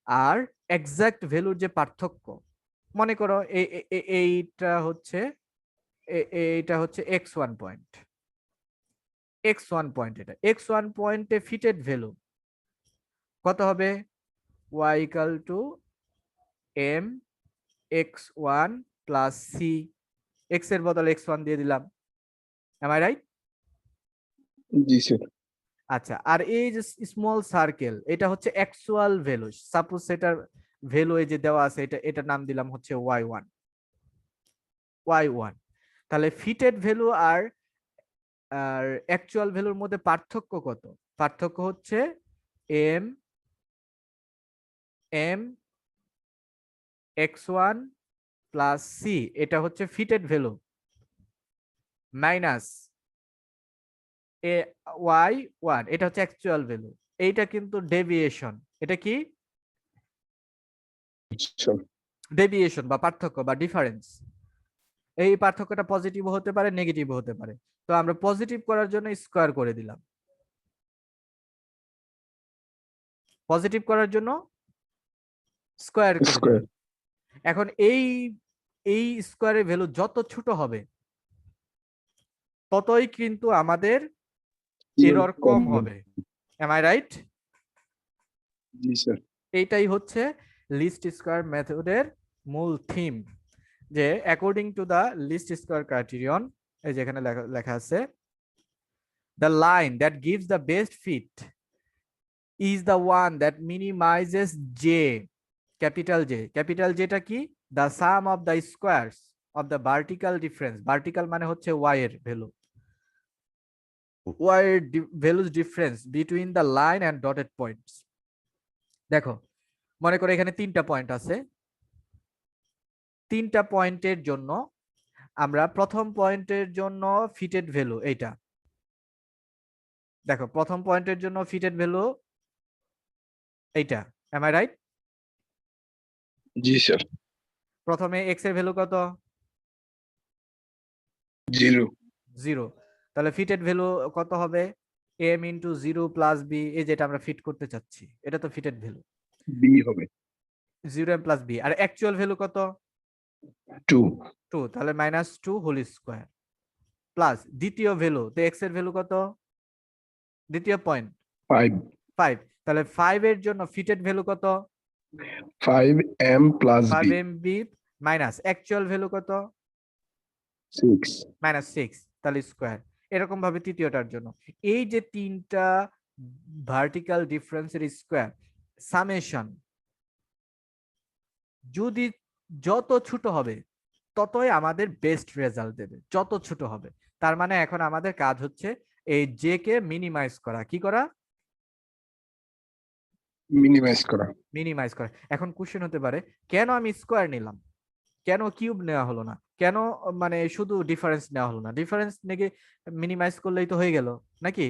আর এক্সাক্ট ভ্যালুর যে পার্থক্য, মনে করো এইটা হচ্ছে এইটা হচ্ছে x1 পয়েন্ট, x1 পয়েন্ট, এটা x1 পয়েন্টে ফিটেড ভ্যালু কত হবে? y equal to m x1 plus c, x এর বদলে x1 দিয়ে দিলাম, এম আই রাইট? জি স্যার। আচ্ছা, আর এই যে স্মল সার্কেল, এটা হচ্ছে অ্যাকচুয়াল ভ্যালু, সাপোজ এটার ভ্যালু এই যে দেওয়া আছে, এটার নাম দিলাম হচ্ছে y1, y1। তাহলে ফিটেড ভ্যালু আর অ্যাকচুয়াল ভ্যালুর মধ্যে পার্থক্য কত? পার্থক্য হচ্ছে m m x1 plus c, এটা হচ্ছে ফিটেড ভ্যালু, মাইনাস y1, এটা হচ্ছে অ্যাকচুয়াল ভ্যালু। এইটা কিন্তু ডেভিয়েশন, এটা কি? ডেভিয়েশন বা পার্থক্য বা ডিফারেন্স। এই পার্থক্যটা পজিটিভ হতে পারে, নেগেটিভ হতে পারে। তো আমরা পজিটিভ করার জন্য স্কয়ার করে দিলাম, পজিটিভ করার জন্য স্কয়ার করে দিলাম। এখন এই স্কয়ারের ভ্যালু যত ছোট হবে ততই কিন্তু আমাদের এরর কম হবে, এম আই রাইট? জি স্যার। এইটাই হচ্ছে লিস্ট স্কয়ার মেথডের মূল থিম, যে according to the least square criterion, এই যেখানে লেখা আছে, the line that gives the best fit is the one that minimizes j, capital J, capital Jটা কি? the sum of the squares of the vertical difference, vertical মানে হচ্ছে y এর value, y এর values difference between the line and dotted points। দেখো, মনে করো এখানে 3টা পয়েন্ট আছে, 3টা পয়েন্টের জন্য আমরা প্রথম পয়েন্টের জন্য ফিটেড ভ্যালু এইটা, দেখো প্রথম পয়েন্টের জন্য ফিটেড ভ্যালু এইটা, এম আই রাইট? জি স্যার। প্রথমে x এর ভ্যালু কত? 0। 0। তাহলে ফিটেড ভ্যালু কত হবে? m ইনটু 0 প্লাস b, এই যেটা আমরা ফিট করতে চাচ্ছি, এটা তো ফিটেড ভ্যালু, বি হবে 0m প্লাস b। আর অ্যাকচুয়াল ভ্যালু কত? 2। 2, তাহলে মাইনাস 2 হোল স্কয়ার প্লাস দ্বিতীয় ভ্যালু, তো x এর ভ্যালু কত? দ্বিতীয় পয়েন্ট 5। 5, তাহলে 5 এর জন্য ফিটেড ভ্যালু কত? 5m plus B 5mb minus actual value কত? 6। মাইনাস 6, তাহলে স্কয়ার। এরকম ভাবে তৃতীয়টার জন্য এই যে তিনটা ভার্টিক্যাল ডিফারেন্সের স্কয়ার সামেশন যদি যত ছোট হবে ততই আমাদের বেস্ট রেজাল্ট দেবে, যত ছোট হবে। তার মানে এখন আমাদের কাজ হচ্ছে এই জে কে মিনিমাইজ করা, কি করা? মিনিমাইজ করা। মিনিমাইজ করা। এখন কোশ্চেন হতে পারে, কেন আমি স্কয়ার নিলাম, কেন কিউব নেওয়া হলো না, কেন মানে শুধু ডিফারেন্স নেওয়া হলো না? ডিফারেন্স নাকি মিনিমাইজ করলেই তো হয়ে গেল, নাকি?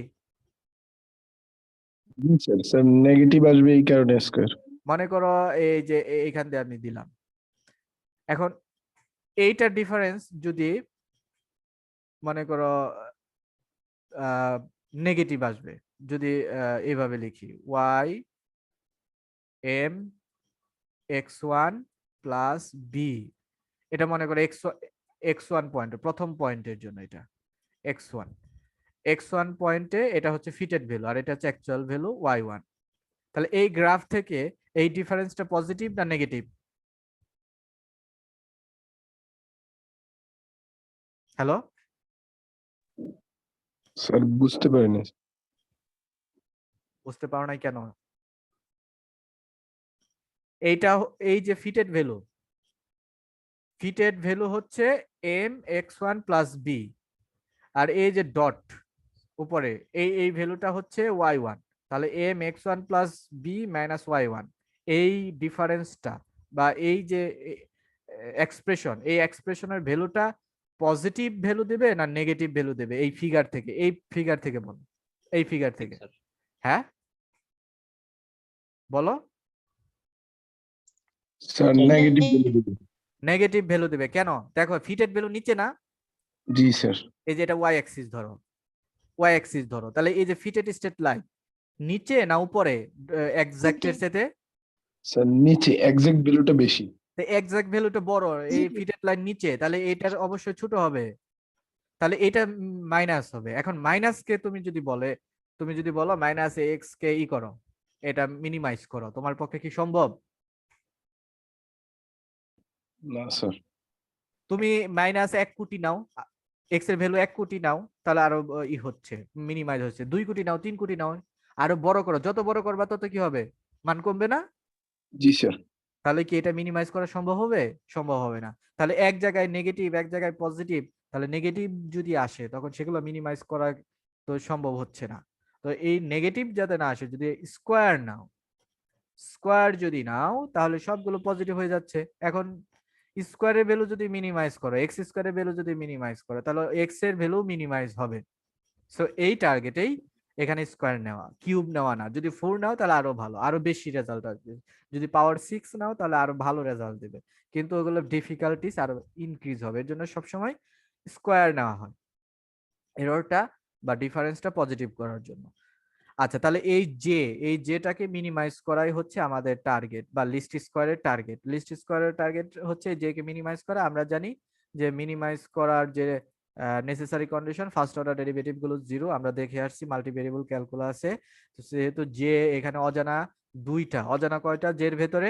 জি স্যার। স্যার নেগেটিভ আসবে এই কারণে স্কয়ার। মনে করো এই যে এইখান দিয়ে আমি দিলাম, এখন এইটার ডিফারেন্স যদি মনে করো নেগেটিভ আসবে, যদি এইভাবে লিখি y M x1 plus B, এটা মনে করে x1 পয়েন্ট, প্রথম পয়েন্টের জন্য এটা x1 পয়েন্টে এটা হচ্ছে ফিটেড ভ্যালু আর এটা হচ্ছে অ্যাকচুয়াল ভ্যালু y1। তাহলে এই গ্রাফ থেকে এই ডিফারেন্সটা পজিটিভ না নেগেটিভ? হ্যালো, স্যার বুঝতে পারিনি। বুঝতে পারো নাই কেন? এইটা এই যে ফিটেড ভ্যালু হচ্ছে এম x1 প্লাস বি, আর এই যে ডট উপরে এই ভ্যালুটা হচ্ছে y1। তাহলে M x1 plus B minus y1, এই ডিফারেন্সটা বা এই যে এক্সপ্রেশন, এই এক্সপ্রেশনের ভ্যালুটা পজিটিভ ভ্যালু দেবে না নেগেটিভ ভ্যালু দেবে? এই ফিগার থেকে বলো, এই ফিগার থেকে। হ্যাঁ বলো। স্যার নেগেটিভ ভ্যালু দিবে। নেগেটিভ ভ্যালু দেবে কেন? দেখো ফিটেড ভ্যালু নিচে না, জি স্যার। এই যে এটা ওয়াই অ্যাক্সিস ধরো, তাহলে এই যে ফিটেড স্টেট লাইন নিচে না উপরে এক্সাক্টের সাথে? স্যার নিচে এক্সাক্ট ভ্যালুটা বেশি। এক্সাক্ট ভ্যালুটা বড়, এই ফিটেড লাইন নিচে, তাহলে এটার অবশ্যই ছোট হবে, তাহলে এটা মাইনাস হবে। এখন মাইনাসকে তুমি যদি বলো মাইনাস এক্স কে ই করো, এটা মিনিমাইজ করো, তোমার পক্ষে কি সম্ভব? না স্যার। তুমি মাইনাস 1 কোটি নাও, এক্স এর ভ্যালু 1 কোটি নাও, তাহলে আরো ই হচ্ছে, মিনিমাইজ হচ্ছে। 2 কোটি নাও, 3 কোটি নাও, আরো বড় করো, যত বড় করবা তত কি হবে? মান কমবে না? জি স্যার। তাহলে কি এটা মিনিমাইজ করা সম্ভব হবে? সম্ভব হবে না। তাহলে এক জায়গায় নেগেটিভ, এক জায়গায় পজিটিভ, তাহলে নেগেটিভ যদি আসে তখন সেগুলো মিনিমাইজ করা তো সম্ভব হচ্ছে না। তো এই নেগেটিভ যাতে না আসে, যদি স্কোয়ার যদি নাও তাহলে সবগুলো পজিটিভ হয়ে যাচ্ছে। এখন স্কোয়ারের ভ্যালু যদি মিনিমাইজ করো, এক্স স্কোয়ারের ভ্যালু যদি মিনিমাইজ করো, তাহলে এক্স এর ভ্যালু মিনিমাইজ হবে। সো এই টার্গেটেই এখানে স্কোয়ার নেওয়া, কিউব নেওয়া না। যদি 4 নাও তাহলে আরো ভালো, আরো বেশি রেজাল্ট আসবে। যদি পাওয়ার 6 নাও তাহলে আরো ভালো রেজাল্ট দেবে, কিন্তু ওগুলো ডিফিকাল্টিস আরো ইনক্রিজ হবে। এর জন্য সবসময় স্কোয়ার নেওয়া হয়, এররটা বা ডিফারেন্সটা পজিটিভ করার জন্য। আচ্ছা, তাহলে এই জেটাকে মিনিমাইজ করাই হচ্ছে আমাদের টার্গেট বা লিস্ট স্কোয়ারের টার্গেট হচ্ছে জে কে মিনিমাইজ করা। আমরা জানি যে মিনিমাইজ করার যে necessary condition, first order derivative গুলো 0, আমরা দেখে আসছি মাল্টিভেরিয়েবল ক্যালকুলাসে। সেহেতু জে এখানে অজানা দুইটা, অজানা কয়টা জের ভেতরে?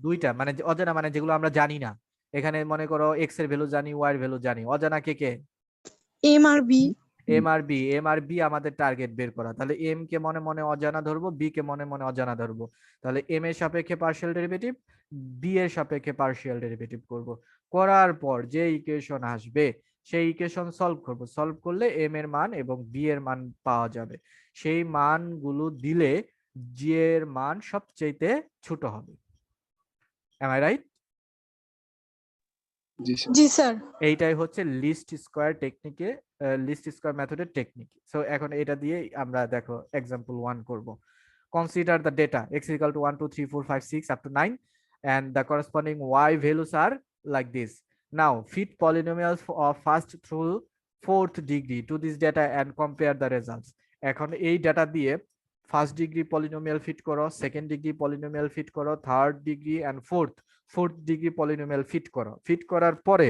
দুইটা, মানে অজানা মানে যেগুলো আমরা জানি না। এখানে মনে করো এক্স এর ভ্যালু জানি, ওয়াই এর ভ্যালু জানি, অজানা কে কে? M R B. M R B আমাদের টার্গেট বের করা। তাহলে এম কে মনে মনে অজানা ধরবো, বি কে মনে মনে অজানা ধরবো। তাহলে এম এর সাপেক্ষে পার্শিয়াল ডেরিভেটিভ, বি এর সাপেক্ষে পার্শিয়াল ডেরিভেটিভ করব। করার পর যে ইকুয়েশন আসবে সেই ইকুয়েশন সলভ করলে এম এর মান এবং বি এর মান পাওয়া যাবে। সেই মানগুলো দিলে জি এর মান সবচেয়ে ছোট হবে। Am I right? জি স্যার। এইটাই হচ্ছে লিস্ট স্কোয়ার মেথডের টেকনিক। সো এখন এটা দিয়ে আমরা দেখো এক্সাম্পল 1 করব। Consider the data x is equal to 1 2 3 4 5 6 up to 9 and the corresponding y values are like this. Now fit polynomials of first through fourth degree to this data and compare the results. এখন এই data দিয়ে first degree polynomial fit করো, second degree polynomial fit করো, third degree and fourth degree polynomial fit করো। Fit করার পরে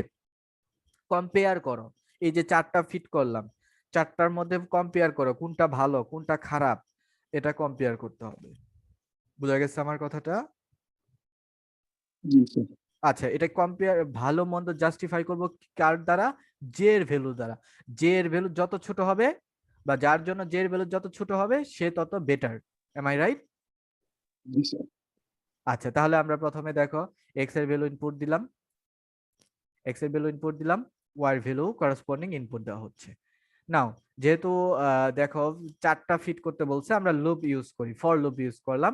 compare করো। এই যে 4টা ফিট করলাম, 4টার মধ্যে কম্পেয়ার করো কোনটা ভালো কোনটা খারাপ, এটা কম্পেয়ার করতে হবে। বুঝা গেছে আমার কথাটা? জি স্যার। আচ্ছা, এটা কম্পেয়ার ভালো মন্দ জাস্টিফাই করব কার দ্বারা? জে এর ভ্যালু দ্বারা। জে এর ভ্যালু যত ছোট হবে বা যার জন্য জে এর ভ্যালু যত ছোট হবে সে তত বেটার। Am I right? জি স্যার। আচ্ছা, তাহলে আমরা প্রথমে দেখো এক্স এর ভ্যালু ইনপুট দিলাম, ওয়াই এর ভ্যালু করেসপন্ডিং ইনপুট দেওয়া হচ্ছে। নাও যেহেতু দেখো 4টা ফিট করতে বলছে, আমরা লুপ ইউজ করি, ফর লুপ ইউজ করলাম।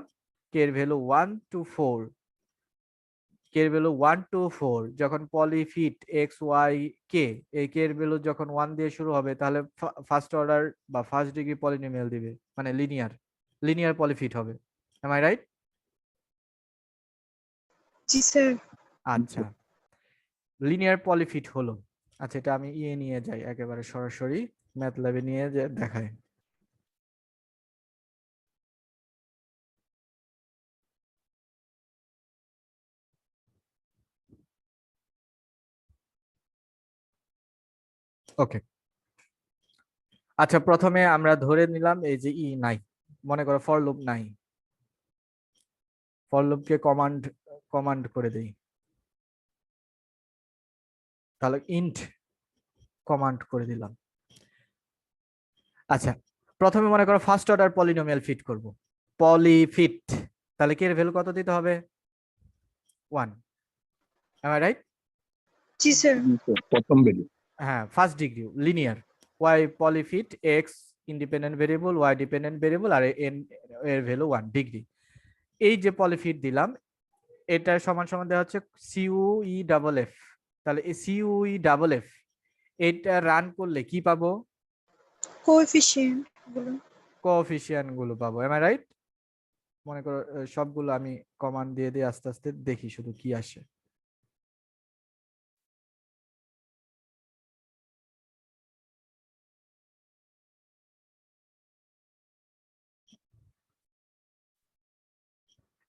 কে এর ভ্যালু 1 to 4, কে এর ভ্যালু 1 to 4 যখন পলিফিট এক্স ওয়াই কে, এই কে এর ভ্যালু যখন 1 দিয়ে শুরু হবে তাহলে ফার্স্ট অর্ডার বা ফার্স্ট ডিগ্রি পলিনোমিয়াল দিবে, মানে লিনিয়ার পলিফিট হবে। Am I right? জি স্যার। আচ্ছা, লিনিয়ার পলিফিট হলো। আচ্ছা, এটা আমি নিয়ে যাই একেবারে সরাসরি ম্যাথ ল্যাবে নিয়ে দেখাই। ওকে, আচ্ছা প্রথমে আমরা ধরে নিলাম এই যে ই নাই, মনে করো ফর লুপ নাই, ফর লুপকে কমান্ড কমান্ড করে দেই, তাহলে ইন্ট কমান্ড করে দিলাম। আচ্ছা প্রথমে মনে করো ফার্স্ট অর্ডার পলিনোমিয়াল ফিট করব, পলিফিট, তাহলে কে এর ভ্যালু কত দিতে হবে? 1, am I right? জি স্যার। জি স্যার, প্রথম ভ্যালু। হ্যাঁ first degree linear, y polyfit x independent variable, y dependent variable, আর n এর ভ্যালু 1 ডিগ্রি। এই যে পলিফিট দিলাম, এটা সমান সমান দেওয়া হচ্ছে সিইউ ডাবল এফ, তাহলে এই সিইউ ডাবল এফ এটা রান করলে কি পাবো? কোএফিসিয়েন্ট গুলো। কোএফিসিয়েন্ট গুলো পাবো, এম আই রাইট? মনে করো সবগুলো আমি কমান্ড দিয়ে দিয়ে আস্তে আস্তে দেখি শুধু কি আসে।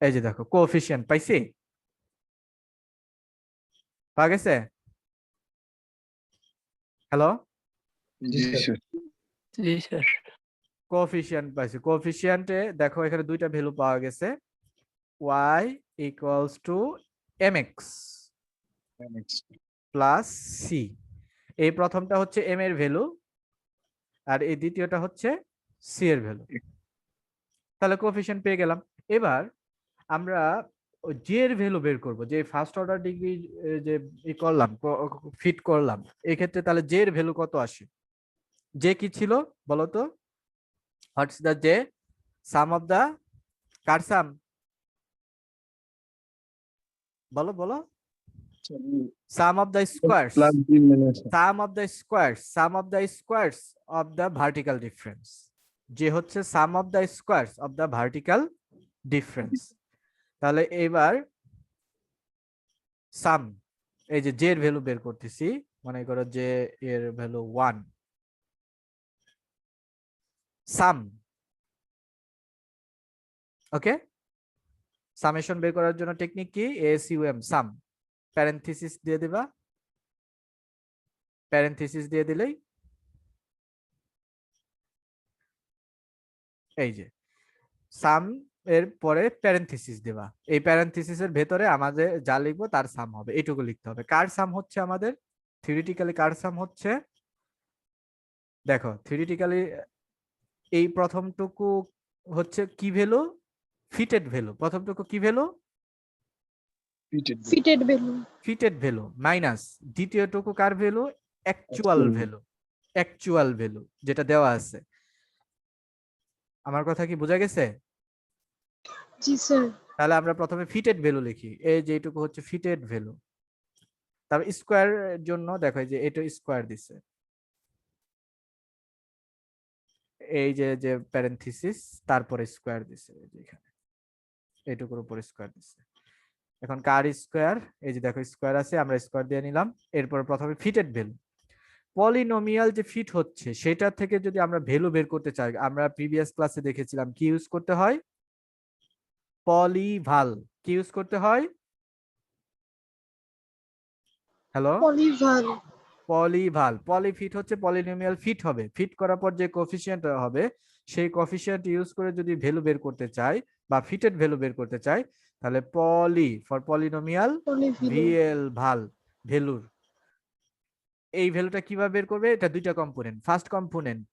এই যে দেখো কোএফিসিয়েন্ট পাইছি, পাওয়া গেছে? হ্যালো, জি স্যার। জি স্যার। কোএফিসিয়েন্ট পাইছি, কোএফিসিয়েন্টে দেখো এখানে দুইটা ভ্যালু পাওয়া গেছে, y equals two mx plus c। এই প্রথমটা হচ্ছে m এর ভ্যালু আর এই দ্বিতীয়টা হচ্ছে c এর ভ্যালু, তাহলে কোএফিসিয়েন্ট পেয়ে গেলাম। এবার আমরা j এর ভ্যালু বের করব, যে ফার্স্ট অর্ডার ডিগ্রি যে ই করলাম ফিট করলাম, এই ক্ষেত্রে তাহলে j এর ভ্যালু কত আসে? j কি ছিল বলো তো? What's the j? Sum of the কার সাম? বলো বলো। Sum of the squares, plus B minus sum of the squares, sum of the squares of the vertical difference, যে হচ্ছে sum of the squares of the vertical difference। তাহলে এবার সাম, এই যে J এর ভ্যালু বের করতেছি, মনে করো যে এর ভ্যালু 1, সাম, ওকে। সামেশন বের করার জন্য টেকনিক কি? এসইউএম, সাম, প্যারেনথিসিস দিয়ে দিবা, প্যারেনথিসিস দিয়ে দিলেই এই যে সাম এর পরে প্যারেনথিসিস দেবা, এই প্যারেনথিসিসের ভেতরে আমাদের যা লিখবো তার সাম হবে, এইটুকু লিখতে হবে। কার সাম হচ্ছে আমাদের? থিওরিটিক্যালি কার সাম হচ্ছে, দেখো থিওরিটিক্যালি এই প্রথমটুকু হচ্ছে কি ভ্যালু? Fitted value. প্রথমটুকু কি value? Fitted value. Fitted value minus দ্বিতীয়টুকু কার value? Actual value, actual value যেটা দেওয়া আছে। আমার কথা কি বোঝা গেছে? জি স্যার। তাহলে আমরা প্রথমে ফিটেড ভ্যালু লিখি, এই যে এইটুকু হচ্ছে ফিটেড ভ্যালু। তারপর স্কোয়ার এর জন্য দেখো এই যে এটা স্কোয়ার দিছে, এই যে যে প্যারেনথিসিস তারপরে স্কোয়ার দিছে, এই যে এখানে এইটুকুর উপর স্কোয়ার দিছে। এখন কার স্কোয়ার? এই যে দেখো স্কোয়ার আছে, আমরা স্কোয়ার দিয়ে নিলাম। এরপর প্রথমে ফিটেড ভ্যালু, পলিনোমিয়াল যে ফিট হচ্ছে সেটা থেকে যদি আমরা ভ্যালু বের করতে চাই, আমরা প্রিভিয়াস ক্লাসে দেখেছিলাম কি ইউজ করতে হয়? পলিভাল। কি ইউজ করতে হয়? হ্যালো, পলিভাল। পলিভাল। পলিফিট হচ্ছে পলিনোমিয়াল ফিট হবে, ফিট করার পর যে কোফিসিয়েন্ট হবে সেই কোফিসিয়েন্ট ইউজ করে যদি ভ্যালু বের করতে চাই বা ফিটেড ভ্যালু বের করতে চাই, তাহলে পলি ফর পলিনোমিয়াল, পলিভ্যালু। ভিএল ভাল ভ্যালুর। এই ভ্যালুটা কিভাবে বের করবে? এটা দুইটা কম্পোনেন্ট। ফার্স্ট কম্পোনেন্ট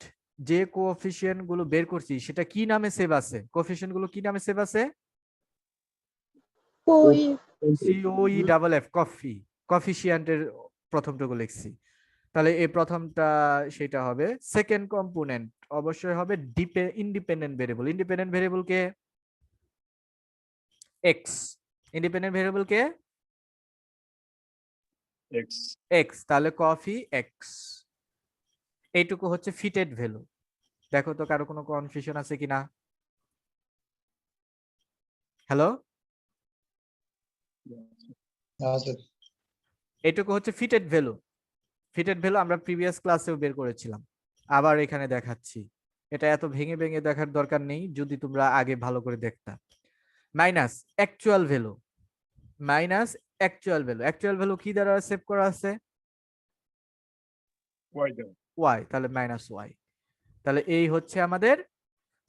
যে কোএফিসিয়েন্ট গুলো বের করছি সেটা কি নামে সেভ আছে? কোএফিসিয়েন্ট গুলো কি নামে সেভ আছে? সিওই ডাবল এফ, কফি, কোএফিসিয়েন্টের প্রথমটুকু লিখছি, তাহলে এই প্রথমটা সেটা হবে। সেকেন্ড কম্পোনেন্ট অবশ্যই হবে ইন্ডিপেন্ডেন্ট ভেরিয়েবল। ইন্ডিপেন্ডেন্ট ভেরিয়েবল কে? এক্স। ইন্ডিপেন্ডেন্ট ভেরিয়েবল কে? এক্স। এক্স, তাহলে কফি এক্স। এইটুকু হচ্ছে ফিটেড ভ্যালু। দেখো তো কারো কোনো কনফিউশন আছে কিনা? হ্যালো, এইটুকু হচ্ছে ফিটেড ভ্যালু। ফিটেড ভ্যালু আমরা প্রিভিয়াস ক্লাসেও বের করেছিলাম, আবার এখানে দেখাচ্ছি। এটা এত ভেঙে ভেঙে দেখার দরকার নেই যদি তোমরা আগে ভালো করে দেখতা। Minus actual value, minus actual value. Actual value কি দ্বারা সেভ করা আছে? Why that? ওয়াই, তাহলে মাইনাস ওয়াই। তাহলে এই হচ্ছে আমাদের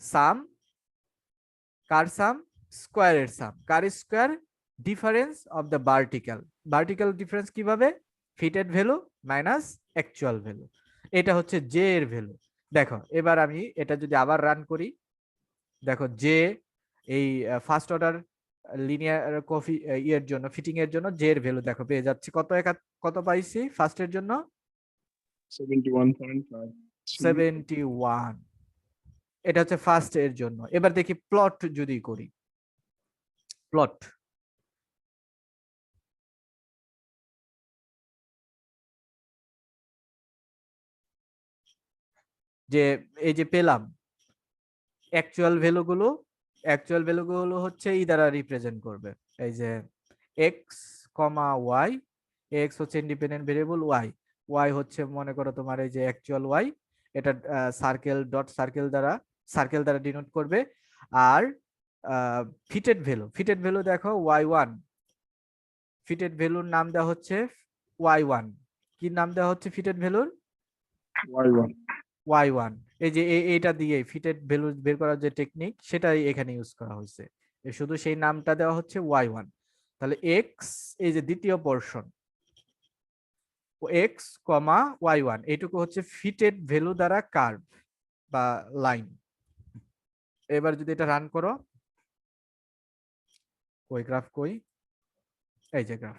সাম, কার সাম, স্কোয়ারের সাম, কার square, difference of the vertical. Vertical difference কিভাবে, fitted value minus actual value, এটা হচ্ছে জে এর ভ্যালু। দেখো এবার আমি এটা যদি আবার রান করি, দেখো জে এই ফার্স্ট অর্ডার লিনিয়ার কফি ইয়ের জন্য, ফিটিং এর জন্য জে এর ভ্যালু দেখো পেয়ে যাচ্ছি কত, কত পাইছি ফার্স্টের জন্য 71.5. 71। এটা হচ্ছে ফার্স্ট এর জন্য। এবার দেখি প্লট যদি করি, প্লট যে এই যে পেলাম অ্যাকচুয়াল ভ্যালুগুলো হচ্ছে এই দ্বারা রিপ্রেজেন্ট করবে, এই যে এক্স কমা ওয়াই, এক্স হচ্ছে ইন্ডিপেন্ডেন্ট ভেরিয়েবল, ওয়াই হচ্ছে মনে করো তোমার এই যে অ্যাকচুয়াল ওয়াই, এটা সার্কেল ডট সার্কেল দ্বারা ডিনোট করবে। আর ফিটেড ভ্যালু দেখো y1, ফিটেড ভ্যালুর নাম দেওয়া হচ্ছে y1। কি নাম দেওয়া হচ্ছে ফিটেড ভ্যালুর? Y1. y1। এই যে এইটা দিয়ে ফিটেড ভ্যালু বের করার যে টেকনিক সেটাই এখানে ইউজ করা হয়েছে, শুধু সেই নামটা দেওয়া হচ্ছে y1। তাহলে x, এই যে দ্বিতীয় পোরশন x কমা y1, এইটুকু হচ্ছে ফিটেড ভ্যালু দ্বারা কার্ভ বা লাইন। এবার যদি এটা রান করো, কই গ্রাফ কই, এই যে গ্রাফ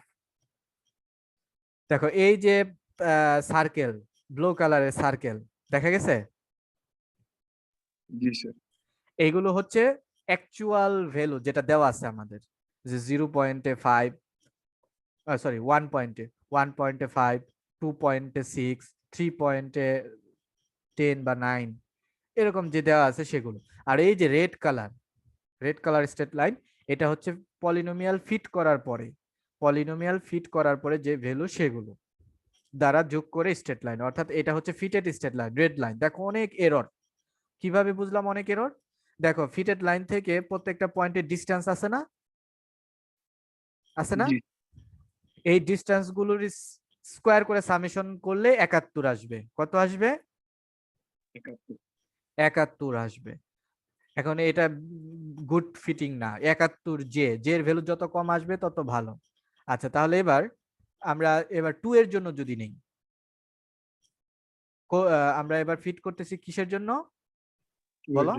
দেখো, এই যে সার্কেল, ব্লু কালারের সার্কেল দেখা গেছে, জি স্যার। এইগুলো হচ্ছে অ্যাকচুয়াল ভ্যালু যেটা দেওয়া আছে আমাদের, যে 0.5, সরি 1.5, 2.6, 3.10 বা 9, এরকম যে দেওয়া আছে সেগুলো। আর এই যে রেড কালার স্ট্রেট লাইন, এটা হচ্ছে পলিনোমিয়াল ফিট করার পরে যে ভ্যালু সেগুলো দ্বারা যোগ করে স্ট্রেট লাইন, অর্থাৎ এটা হচ্ছে fitted straight line, red line. দেখো অনেক এরর, কিভাবে বুঝলাম অনেক এরর? দেখো ফিটেড লাইন থেকে প্রত্যেকটা পয়েন্টের ডিসটেন্স আছে না, জি। এই ডিসটেন্স গুলোর স্কোয়ার করে সামেশন করলে 71 আসবে। কত আসবে? 71 আসবে। এখন এটা গুড ফিটিং না, 71 জে এর ভ্যালু যত কম আসবে তত ভালো। আচ্ছা তাহলে আমরা এবার 2 এর জন্য যদি নেই, আমরা এবার ফিট করতেছি কিসের জন্য বলো?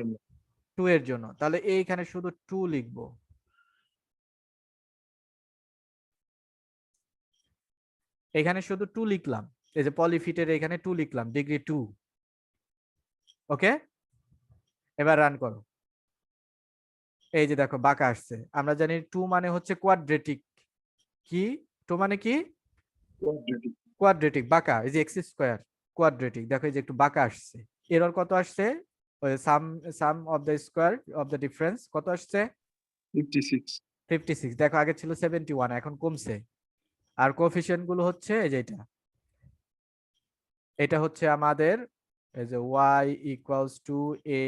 2 এর জন্য। তাহলে এইখানে শুধু 2 লিখবো, এখানে শুধু 2 লিখলাম, এই যে পলিফিটের এখানে 2 লিখলাম, ডিগ্রি 2। ওকে, এবার রান করো। এই যে দেখো বাঁকা আসছে, আমরা জানি 2 মানে হচ্ছে কোয়াড্রেটিক। কি 2 মানে কি? কোয়াড্রেটিক, বাঁকা, এই যে এক্স স্কোয়ার কোয়াড্রেটিক। দেখো এই যে একটু বাঁকা আসছে, এরর কত আসছে? ওই sum of the square of the difference কত আসছে? 56। দেখো আগে ছিল 71, এখন কমছে। আর কোএফিসিয়েন্ট গুলো হচ্ছে এই যে এটা হচ্ছে আমাদের এই যে y equals to a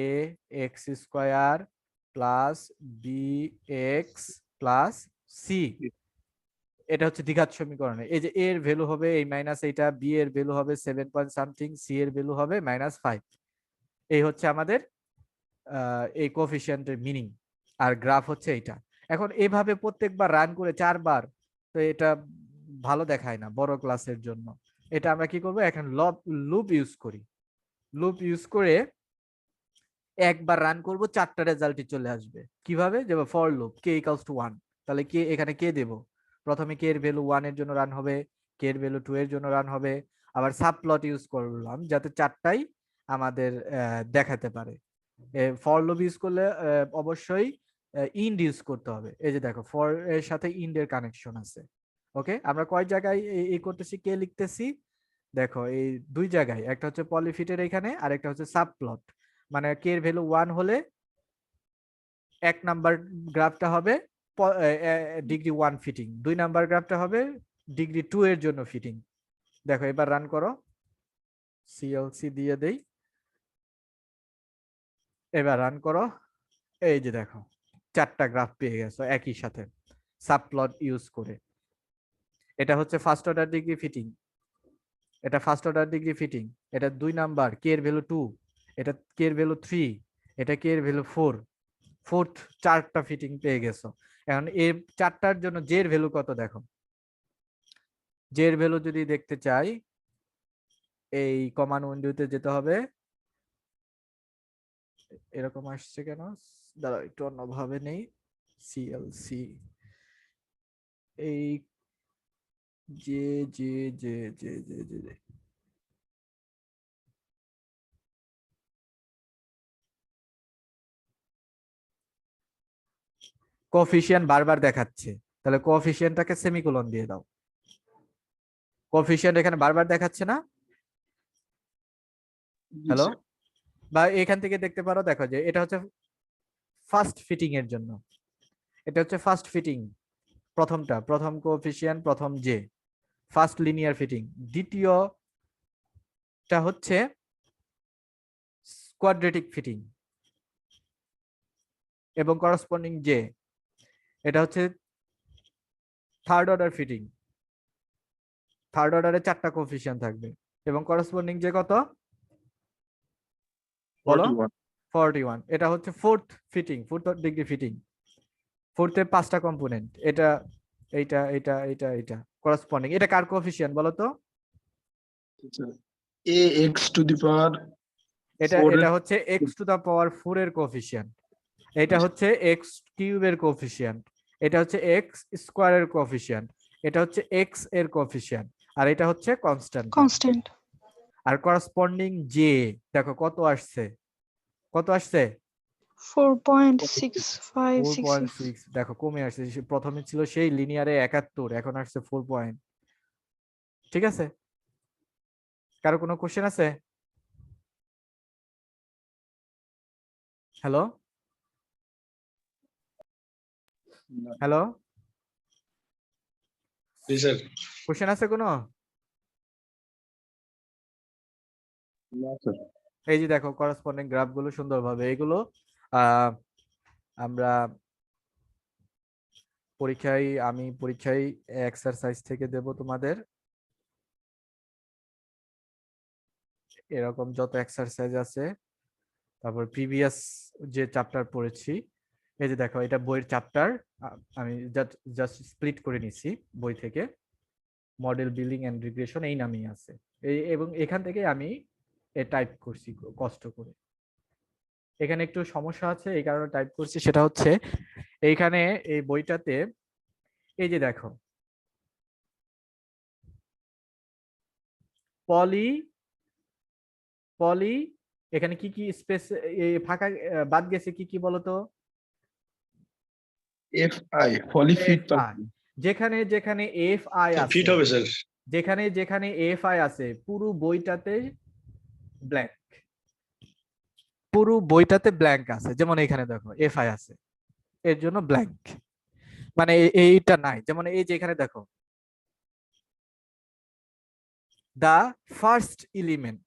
X square plus B X plus C. এটা হচ্ছে দ্বিঘাত সমীকরণে, এই যে এর ভ্যালু হবে এই মাইনাস এইটা, বি এর ভ্যালু হবে 7 পয়েন্ট সামথিং, সি এর ভ্যালু হবে -5। এই হচ্ছে আমাদের এই কোএফিসিয়েন্টের মিনিং। আর গ্রাফ হচ্ছে এইটা। এখন এইভাবে প্রত্যেকবার রান করে 4 বার, তো এটা ভালো দেখায় না বড় ক্লাসের জন্য। এটা আমরা কি করব, এখন লুপ ইউজ করে একবার রান করব, 4টা রেজাল্টই চলে আসবে। কিভাবে? যে for loop k equals to 1, তাহলে কে এখানে কে দেব, প্রথমে কে এর ভ্যালু 1 এর জন্য রান হবে, কে এর ভ্যালু 2 এর জন্য রান হবে। আবার সাবপ্লট ইউজ করলাম যাতে 4টাই আমাদের দেখাতে পারে। ফর লুপ ইউজ করলে অবশ্যই ইন্ড ইউজ করতে হবে। এই যে দেখো ফর এর সাথে ইন্ড এর কানেকশন আছে। ওকে, আমরা কয় জায়গায় এই করতেছি, কে লিখতেছি, দেখো এই 2 জায়গায়, একটা হচ্ছে পলিফিটের এখানে আর একটা হচ্ছে সাবপ্লট। মানে কে এর ভ্যালু 1 হলে 1 নাম্বার গ্রাফটা হবে ডিগ্রি 1 ফিটিং, 2 নাম্বার গ্রাফটা হবে ডিগ্রি 2 এর জন্য ফিটিং। দেখো এবার রান করো, সিএলসি দিয়ে দেই, এবার রান করো। এই যে দেখো 4টা গ্রাফ পেয়ে গেছো একই সাথে সাবপ্লট ইউজ করে। এটা হচ্ছে ফার্স্ট অর্ডার ডিগ্রি ফিটিং। এটা ফার্স্ট অর্ডার ডিগ্রি ফিটিং, এটা 2 নাম্বার, কে এর ভ্যালু 2, এটা কে এর ভ্যালু 3, এটা কে এর ভ্যালু 4, ফোর্থ 4টা ফিটিং পেয়ে গেছো। এখন এই 4টার জন্য জে এর ভ্যালু কত দেখো, জে এর ভ্যালু যদি দেখতে চাই এই কমান্ড উইন্ডোতে যেতে হবে। এরকম আসছে কেন, দাঁড়াও একটু অন্যভাবে নেই, সিএলসি এই J J J J J J J. Coefficient বারবার দেখাচ্ছে, তাহলে কোএফিসিয়েন্টটাকে সেমিকোলন দিয়ে দাও। কোএফিসিয়েন্ট এখানে বারবার দেখাচ্ছে না, জি হ্যালো, স্যার। বা এখান থেকে দেখতে পারো, দেখো যে এটা হচ্ছে ফার্স্ট ফিটিং এর জন্য, এটা হচ্ছে ফার্স্ট ফিটিং, প্রথমটা, প্রথম কোএফিসিয়েন্ট, প্রথম জে, ফার্স্ট লিনিয়ার ফিটিং। দ্বিতীয়টা হচ্ছে কোয়াড্রেটিক ফিটিং এবং করসপন্ডিং জে, এটা হচ্ছে থার্ড অর্ডার ফিটিং, থার্ড অর্ডারে 4টা কোএফিসিয়েন্ট থাকবে এবং করসপন্ডিং যে কত বলো, 41 41, এটা হচ্ছে fourth fitting, fourth degree fitting, ফোর্থে 5টা কম্পোনেন্ট, এটা এইটা এটা এটা এটা করসপন্ডিং। এটা কার কোএফিসিয়েন্ট বলো তো, ax to the power এটা 4 এটা হচ্ছে x টু দা পাওয়ার 4 এর কোএফিসিয়েন্ট, এটা হচ্ছে x কিউবের কোএফিসিয়েন্ট, এটা হচ্ছে x স্কয়ারের কোএফিসিয়েন্ট, এটা হচ্ছে x এর কোএফিসিয়েন্ট, আর এটা হচ্ছে কনস্ট্যান্ট। কনস্ট্যান্ট আর করসপন্ডিং জে দেখো কত আসছে, কত আসছে 4.6566 4.6, দেখো কমে আসছে, প্রথমে ছিল সেই লিনিয়ারে 71, এখন আসছে 4 পয়েন্ট। ঠিক আছে, কারো কোনো কোশ্চেন আছে? হ্যালো না হ্যালো, জি স্যার। কোশ্চেন আছে কোনো? স্যার। এই যে দেখো করসপন্ডিং গ্রাফ গুলো সুন্দরভাবে, এগুলো আহ আমরা আমি পরীক্ষায় এক্সারসাইজ থেকে দেব তোমাদের, এরকম যত এক্সারসাইজ আছে, তারপর প্রিভিয়াস যে চ্যাপ্টার পড়েছি, এই যে দেখো এটা বইয়ের চ্যাপ্টার, আমি জাস্ট স্প্লিট করে নিছি বই থেকে, মডেল বিল্ডিং এন্ড রিগ্রেশন এই নামেই আছে, এবং এখান থেকে আমি টাইপ করছি কষ্ট করে। এখানে একটু সমস্যা আছে, এই কারণে টাইপ করছি, সেটা হচ্ছে এইখানে এই বইটাতে এই যে দেখো পলি পলি এখানে কি কি স্পেস ফাঁকা বাদ গেছে, কি কি বলতো, fi পলিফিট FI, যেখানে যেখানে FI ফিট আছে, হবে স্যার। যেখানে যেখানে FI আছে পুরো বইটাতে ব্ল্যাঙ্ক, পুরো বইটাতে ব্ল্যাঙ্ক আছে, যেমন এখানে দেখো FI আছে, এর জন্য ব্ল্যাঙ্ক, মানে এইটা নাই, যেমন এই যে এখানে দেখো দা ফার্স্ট এলিমেন্ট,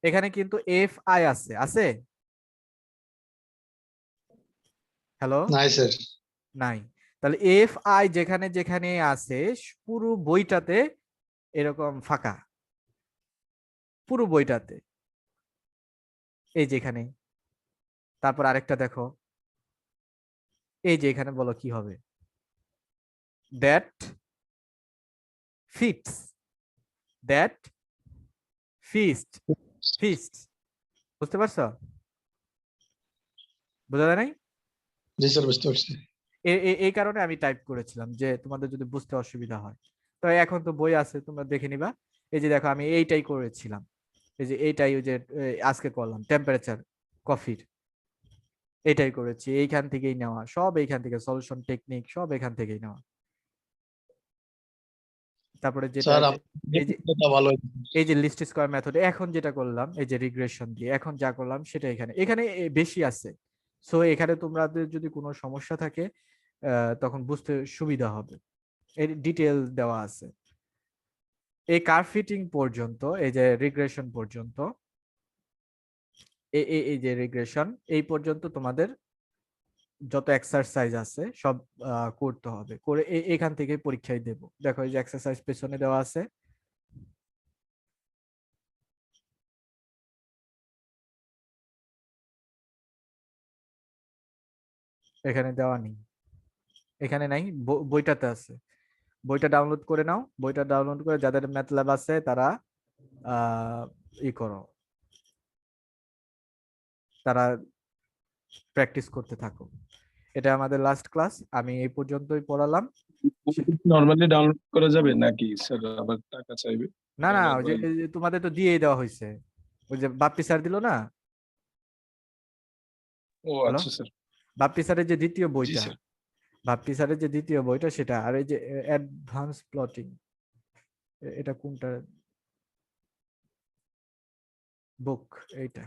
এখানে কিন্তু FI আছে, আছে, হ্যালো, নাই স্যার। নাই, তাহলে FI যেখানে যেখানে আছে পুরো বইটাতে এরকম ফাঁকা, পুরো বইটাতে, এই যেখানে, তারপর আরেকটা দেখো, এই যে এখানে বলো কি হবে, that fits, that fist, fist, বুঝতে পারছো, বোঝা যায় নাই? জি স্যার, বুঝতে পারছি। এই কারণে আমি টাইপ করেছিলাম যে তোমাদের যদি বুঝতে অসুবিধা হয়, তো এখন তো বই আছে তোমরা দেখে নিবা। এই যে দেখো আমি এইটাই করেছিলাম, এই যে এইটাই, ওই যে আজকে করলাম টেম্পারেচার কফির, এটাই করেছি, এইখান থেকেই নেওয়া, সব এইখান থেকে, সলিউশন টেকনিক সব এখান থেকেই নেওয়া। তারপরে যেটা স্যার এই যে ভালো। এই যে লিস্ট স্কয়ার মেথড, এখন যেটা করলাম এই যে রিগ্রেশন দিয়ে, এখন যা করলাম সেটা এখানে এখানে বেশি আছে, সো এখানে তোমাদের যদি কোনো সমস্যা থাকে তখন বুঝতে সুবিধা হবে, এর ডিটেল দেওয়া আছে। এই কার্ভ ফিটিং পর্যন্ত, এই যে রিগ্রেশন পর্যন্ত, এই যে রিগ্রেশন এই পর্যন্ত তোমাদের যত এক্সারসাইজ আছে সব করতে হবে, করে এখান থেকে পরীক্ষায় দেব। দেখো এই যে এক্সারসাইজ পেছনে দেওয়া আছে, এখানে দেওয়া নেই, এখানে নাই, বইটাতে আছে। বইটা ডাউনলোড করে নাও, বইটা ডাউনলোড করে যাদের ম্যাথল্যাব আছে তারা ই করো, তারা প্র্যাকটিস করতে থাকো। এটা আমাদের লাস্ট ক্লাস, আমি এই পর্যন্তই পড়ালাম। নর্মালি ডাউনলোড করা যাবে নাকি স্যার আবার টাকা চাইবে? না না, ডাউনলোড ওই যে করা এই যে তোমাদের তো দিয়েই দেওয়া হয়েছে, ওই যে বাপ্পি স্যার দিল না। ও হ্যালো, আচ্ছা স্যার। বাপ্পি স্যারের যে দ্বিতীয় জি বইটা, স্যার। বাপ্পি স্যারের যে দ্বিতীয় বইটা সেটা, আর এই যে অ্যাডভান্স প্লটিং, এটা কোনটা বুক, এইটা,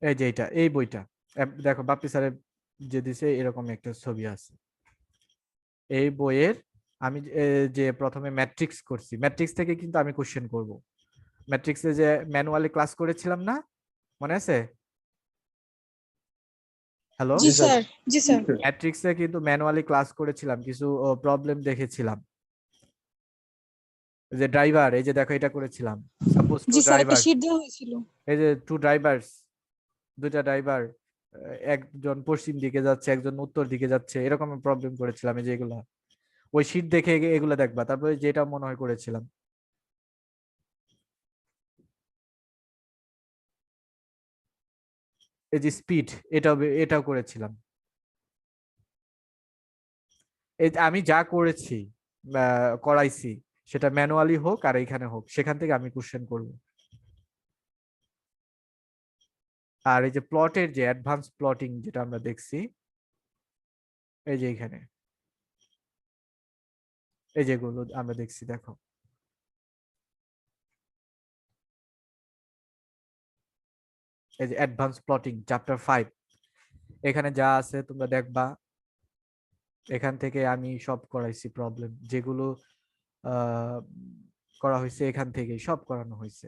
এই যে এইটা, এই বইটা দেখো বাপ্পি স্যারের যে দিছে এরকম একটা ছবি আছে। এই বইয়ের আমি যে প্রথমে ম্যাট্রিক্স করছি, ম্যাট্রিক্স থেকে কিন্তু আমি কোশ্চেন করব। ম্যাট্রিক্সে যে ম্যানুয়ালি ক্লাস করেছিলাম না, মনে আছে? হ্যালো, জি স্যার। জি স্যার। ম্যাট্রিক্সে কিন্তু ম্যানুয়ালি ক্লাস করেছিলাম, কিছু প্রবলেম দেখেছিলাম। যে ড্রাইভার, এই যে দেখো এটা করেছিলাম, সাপোজ টু জি স্যার, একটা ড্রাইভার, শীট দেওয়া হয়েছিল। এই যে টু ড্রাইভার্স, দুইটা ড্রাইভার, একজন পশ্চিম দিকে যাচ্ছে একজন উত্তর দিকে যাচ্ছে, এরকম প্রবলেম করেছিলাম। এই যে এগুলা, ওই শীট দেখে এগুলা দেখবা, তারপরে যেটা মনে হয় করেছিলাম। এই যে স্পিড, এটাও করেছিলাম। এই যে আমি যা করেছি করাইছি, সেটা ম্যানুয়ালি হোক আর এইখানে হোক, সেখান থেকে আমি কোশ্চেন করব। আর এই যে প্লটের যে অ্যাডভান্স প্লটিং যেটা আমরা দেখছি, এই যে এখানে, এই যেগুলো আমরা দেখছি দেখো, এই যে অ্যাডভান্স প্লটিং চ্যাপ্টার 5, এখানে যা আছে তোমরা দেখবা। এখান থেকে আমি সব করাইছি, প্রবলেম যেগুলো আহ করা হয়েছে এখান থেকেই সব করানো হয়েছে।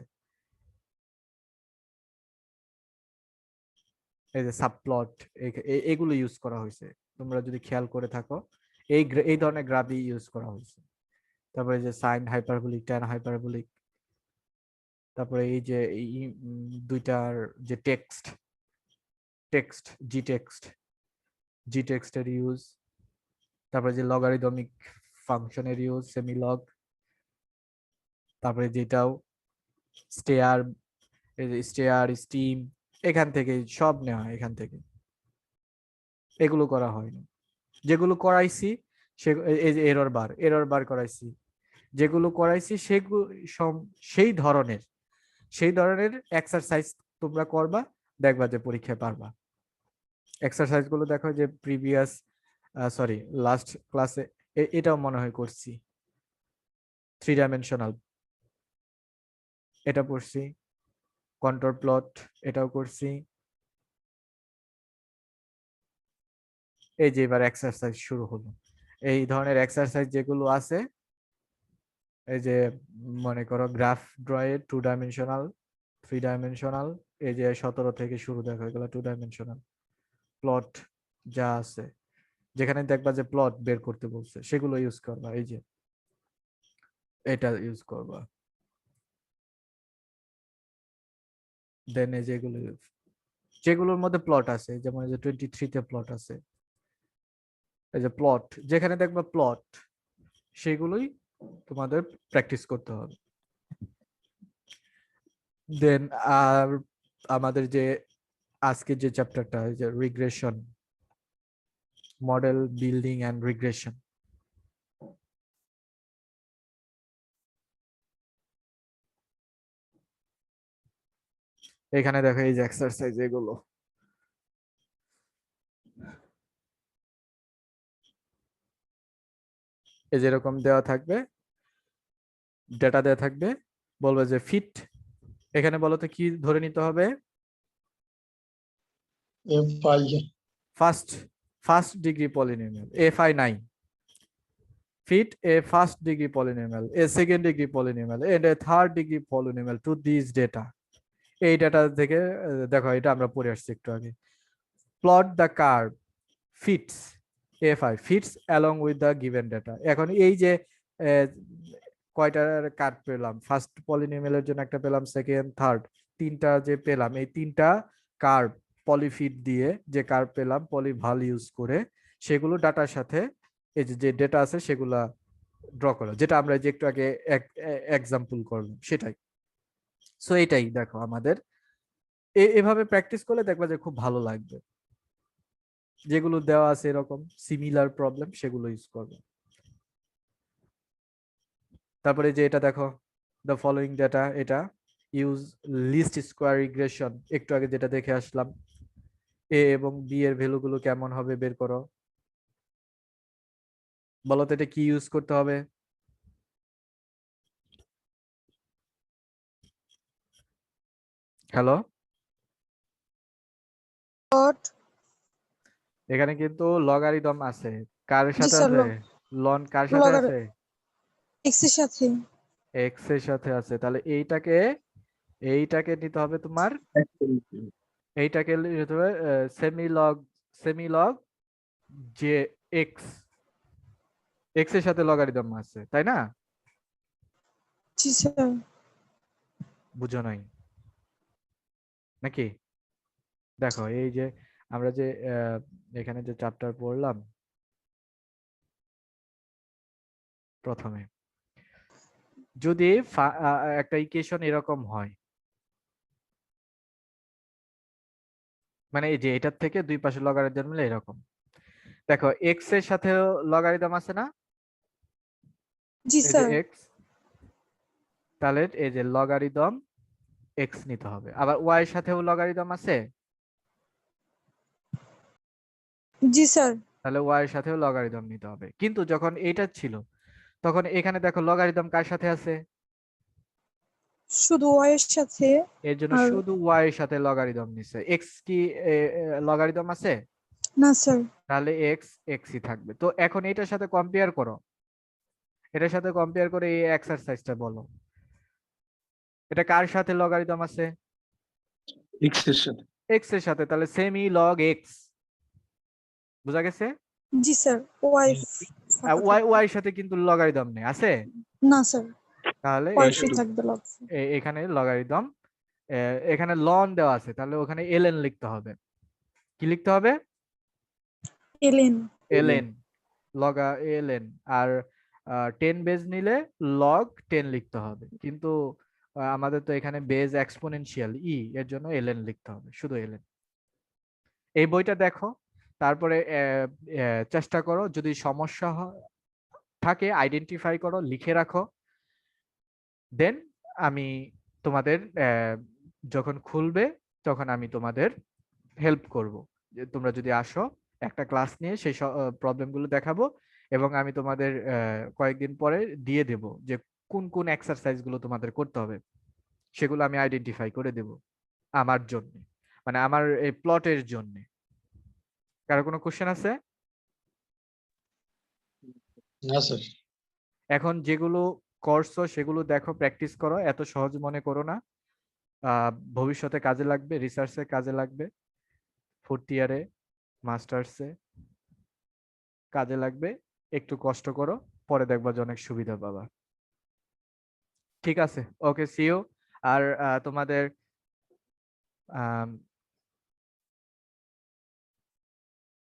এই যে সাবপ্লট, এগুলো ইউজ করা হয়েছে, তোমরা যদি খেয়াল করে থাকো এই ধরনের গ্রাফই ইউজ করা হয়েছে। তারপরে যে সাইন হাইপারবোলিক, ট্যান হাইপারবোলিক, তারপরে এই যে দুইটার যে টেক্সট, জি টেক্সটের ইউজ, তারপরে যে লগারিদমিক ফাংশনের ইউজ, সেমিলগ, তারপরে যেটাও স্টেয়ার, স্টেয়ার স্টিম, এখান থেকে সব নেওয়া, এখান থেকে এগুলো করা হয়নি। যেগুলো করাইছি সে এই যে এরর বার করাইছি, যেগুলো করাইছি সেগুলো সেই ধরনের এক্সারসাইজ তোমরা করবা, দেখবা যে পরীক্ষায় পারবা। এক্সারসাইজ গুলো দেখো, যে প্রিভিয়াস সরি লাস্ট ক্লাসে এটাও মনে হয় করছি, 3 ডাইমেনশনাল, এটা পড়ছি, কন্ট্রোল প্লট এটাও করছি। এই যে এবার এক্সারসাইজ শুরু হলো, এই ধরনের এক্সারসাইজ যেগুলো আছে, এই যে মনে করো গ্রাফ ড্রয়ে 2 ডাইমেনশনাল, 3 ডাইমেনশনাল, এই যে 17 থেকে শুরু, দেখো এগুলো 2 ডাইমেনশনাল। প্লট যা আছে, যেখানে দেখবা যে প্লট বের করতে বলছে, সেগুলো ইউজ করবা, এই যে এটা ইউজ করবা। দেন এই যেগুলো যেগুলোর মধ্যে প্লট আছে, যেমন এই যে 23 তে প্লট আছে, এই যে প্লট যেখানে দেখবা প্লট, সেগুলোই তোমাদের প্র্যাকটিস করতে হবে। দেন আর আমাদের যে আজকে যে চ্যাপ্টারটা, যে regression, model building and regression, এখানে দেখো এই যে এক্সারসাইজ, এগুলো এই যেরকম দেওয়া থাকবে, ডেটা দেওয়া থাকবে, বলবে যে ফিট, এখানে বলো তো কি ধরে নিতে হবে? FI. First degree polynomial, FI9, fit a first degree polynomial, a second degree polynomial and a third degree polynomial to these data। এই ডাটা থেকে দেখো, এটা আমরা পড়ে আসছি একটু আগে। Plot the curve fits, FI fits along with the given data. এখন এই যে কয়টার কার্ভ পেলাম, ফার্স্ট পলিনোমিয়ালের জন্য একটা পেলাম, সেকেন্ড, থার্ড, তিনটা যে পেলাম, এই তিনটা কার্ভ পলিফিট দিয়ে যে কার্ভ পেলাম পলিভাল ইউজ করে সেগুলো ডাটার সাথে এই যে ডেটা আছে সেগুলা ড্র করো, যেটা আমরা যে একটু আগে এক্সাম্পল করলাম সেটাই। সো এটাই দেখো আমাদের এভাবে প্র্যাকটিস করলে দেখবা যে খুব ভালো লাগবে। যেগুলো দেওয়া আছে এরকম সিমিলার প্রবলেম সেগুলো ইউজ করবে। তারপরে যে এটা দেখো দ্য ফলোইং ডেটা, এটা ইউজ লিস্ট স্কোয়ার রিগ্রেশন, একটু আগে যেটা দেখে আসলাম। এ এবং বি এর ভ্যালুগুলো কেমন হবে বের করো। বলো তো এটা কি ইউজ করতে হবে? হ্যালো, ডট এখানে কিন্তু লগারিদম আছে, কার সাথে স্যার, আছে? লন কার সাথে আছে? এক্স এর সাথে। এক্স এর সাথে আছে। তাহলে এইটাকে নিতে হবে তোমার, এইটাকে নিতে হবে সেমিলগ যে এক্স, এক্স এর সাথে লগারিদম আছে তাই না? জি স্যার। বুঝো নাই নাকি? দেখো এই যে আমরা যে এখানে যে চ্যাপ্টার পড়লাম প্রথমে, যদি একটা ইকুয়েশন এরকম হয়, মানে এই যে এটার থেকে দুই পাশে লগারিদম মিলে এরকম, দেখো এক্স এর সাথেও লগারিদম আছে না? জি এই যে স্যার। এক্স, তাহলে এই যে লগারিদম এক্স নিতে হবে। আবার ওয়াই এর সাথেও লগারিদম আছে, জি স্যার। তাহলে ওয়াই এর সাথেও লগারিদম নিতে হবে। কিন্তু যখন এইটা ছিল তখন এখানে দেখো লগারিদম কার সাথে আছে? শুধু ওয়াই এর সাথে। এর জন্য আর শুধু ওয়াই এর সাথে লগারিদম নিছে। এক্স কি লগারিদম আছে? না স্যার। তাহলে এক্স এক্সই থাকবে। তো এখন এটার সাথে কম্পেয়ার করো, এটার সাথে কম্পেয়ার করে এই এক্সারসাইজটা বলো, এটা কার সাথে লগারিদম আছে? এক্স এর সাথে। এক্স এর সাথে, তাহলে সেমি লগ এক্স। বুঝা গেছে? জি স্যার। ওয়াই ওয়াই ওয়াই এর সাথে কিন্তু লগারিদম নেই, আছে? না স্যার, তাহলে ওয়াই এই ফ্রি শুধু থাকবে লগ। এখানে লগারিদম, এখানে লন দেওয়া আছে, তাহলে ওখানে এলএন লিখতে হবে। কি লিখতে হবে? এলেন। এলএন, লগা এলএন। আর 10 বেজ নিলে লগ 10 লিখতে হবে, কিন্তু আমাদের তো এখানে বেজ এক্সপোনেনশিয়াল ই, এর জন্য এলএন লিখতে হবে, শুধু এলএন। এই বইটা দেখো, তারপরে চেষ্টা করো, যদি সমস্যা থাকে আইডেন্টিফাই করো, লিখে রাখো। দেন আমি তোমাদের যখন খুলবে তখন আমি তোমাদের হেল্প করব, যে তোমরা যদি আসো একটা ক্লাস নিয়ে সেই প্রবলেমগুলো দেখাবো, এবং আমি তোমাদের কয়েকদিন পরে দিয়ে দেব যে কোন কোন এক্সারসাইজ গুলো তোমাদের করতে হবে, সেগুলো আমি আইডেন্টিফাই করে দেব আমার জন্য, মানে আমার এই প্লটের জন্য। কারো কোনো কোশ্চেন আছে? না স্যার। এখন যেগুলো করছো সেগুলো দেখো, প্র্যাকটিস করো, এত সহজ মনে করো না। ভবিষ্যতে কাজে লাগবে, রিসার্চে কাজে লাগবে, ফোর্থ ইয়ারে মাস্টার্সে কাজে লাগবে। একটু কষ্ট করো, পরে দেখবা যে অনেক সুবিধা পাবা। ঠিক আছে, ওকে, সি ইউ। আর তোমাদের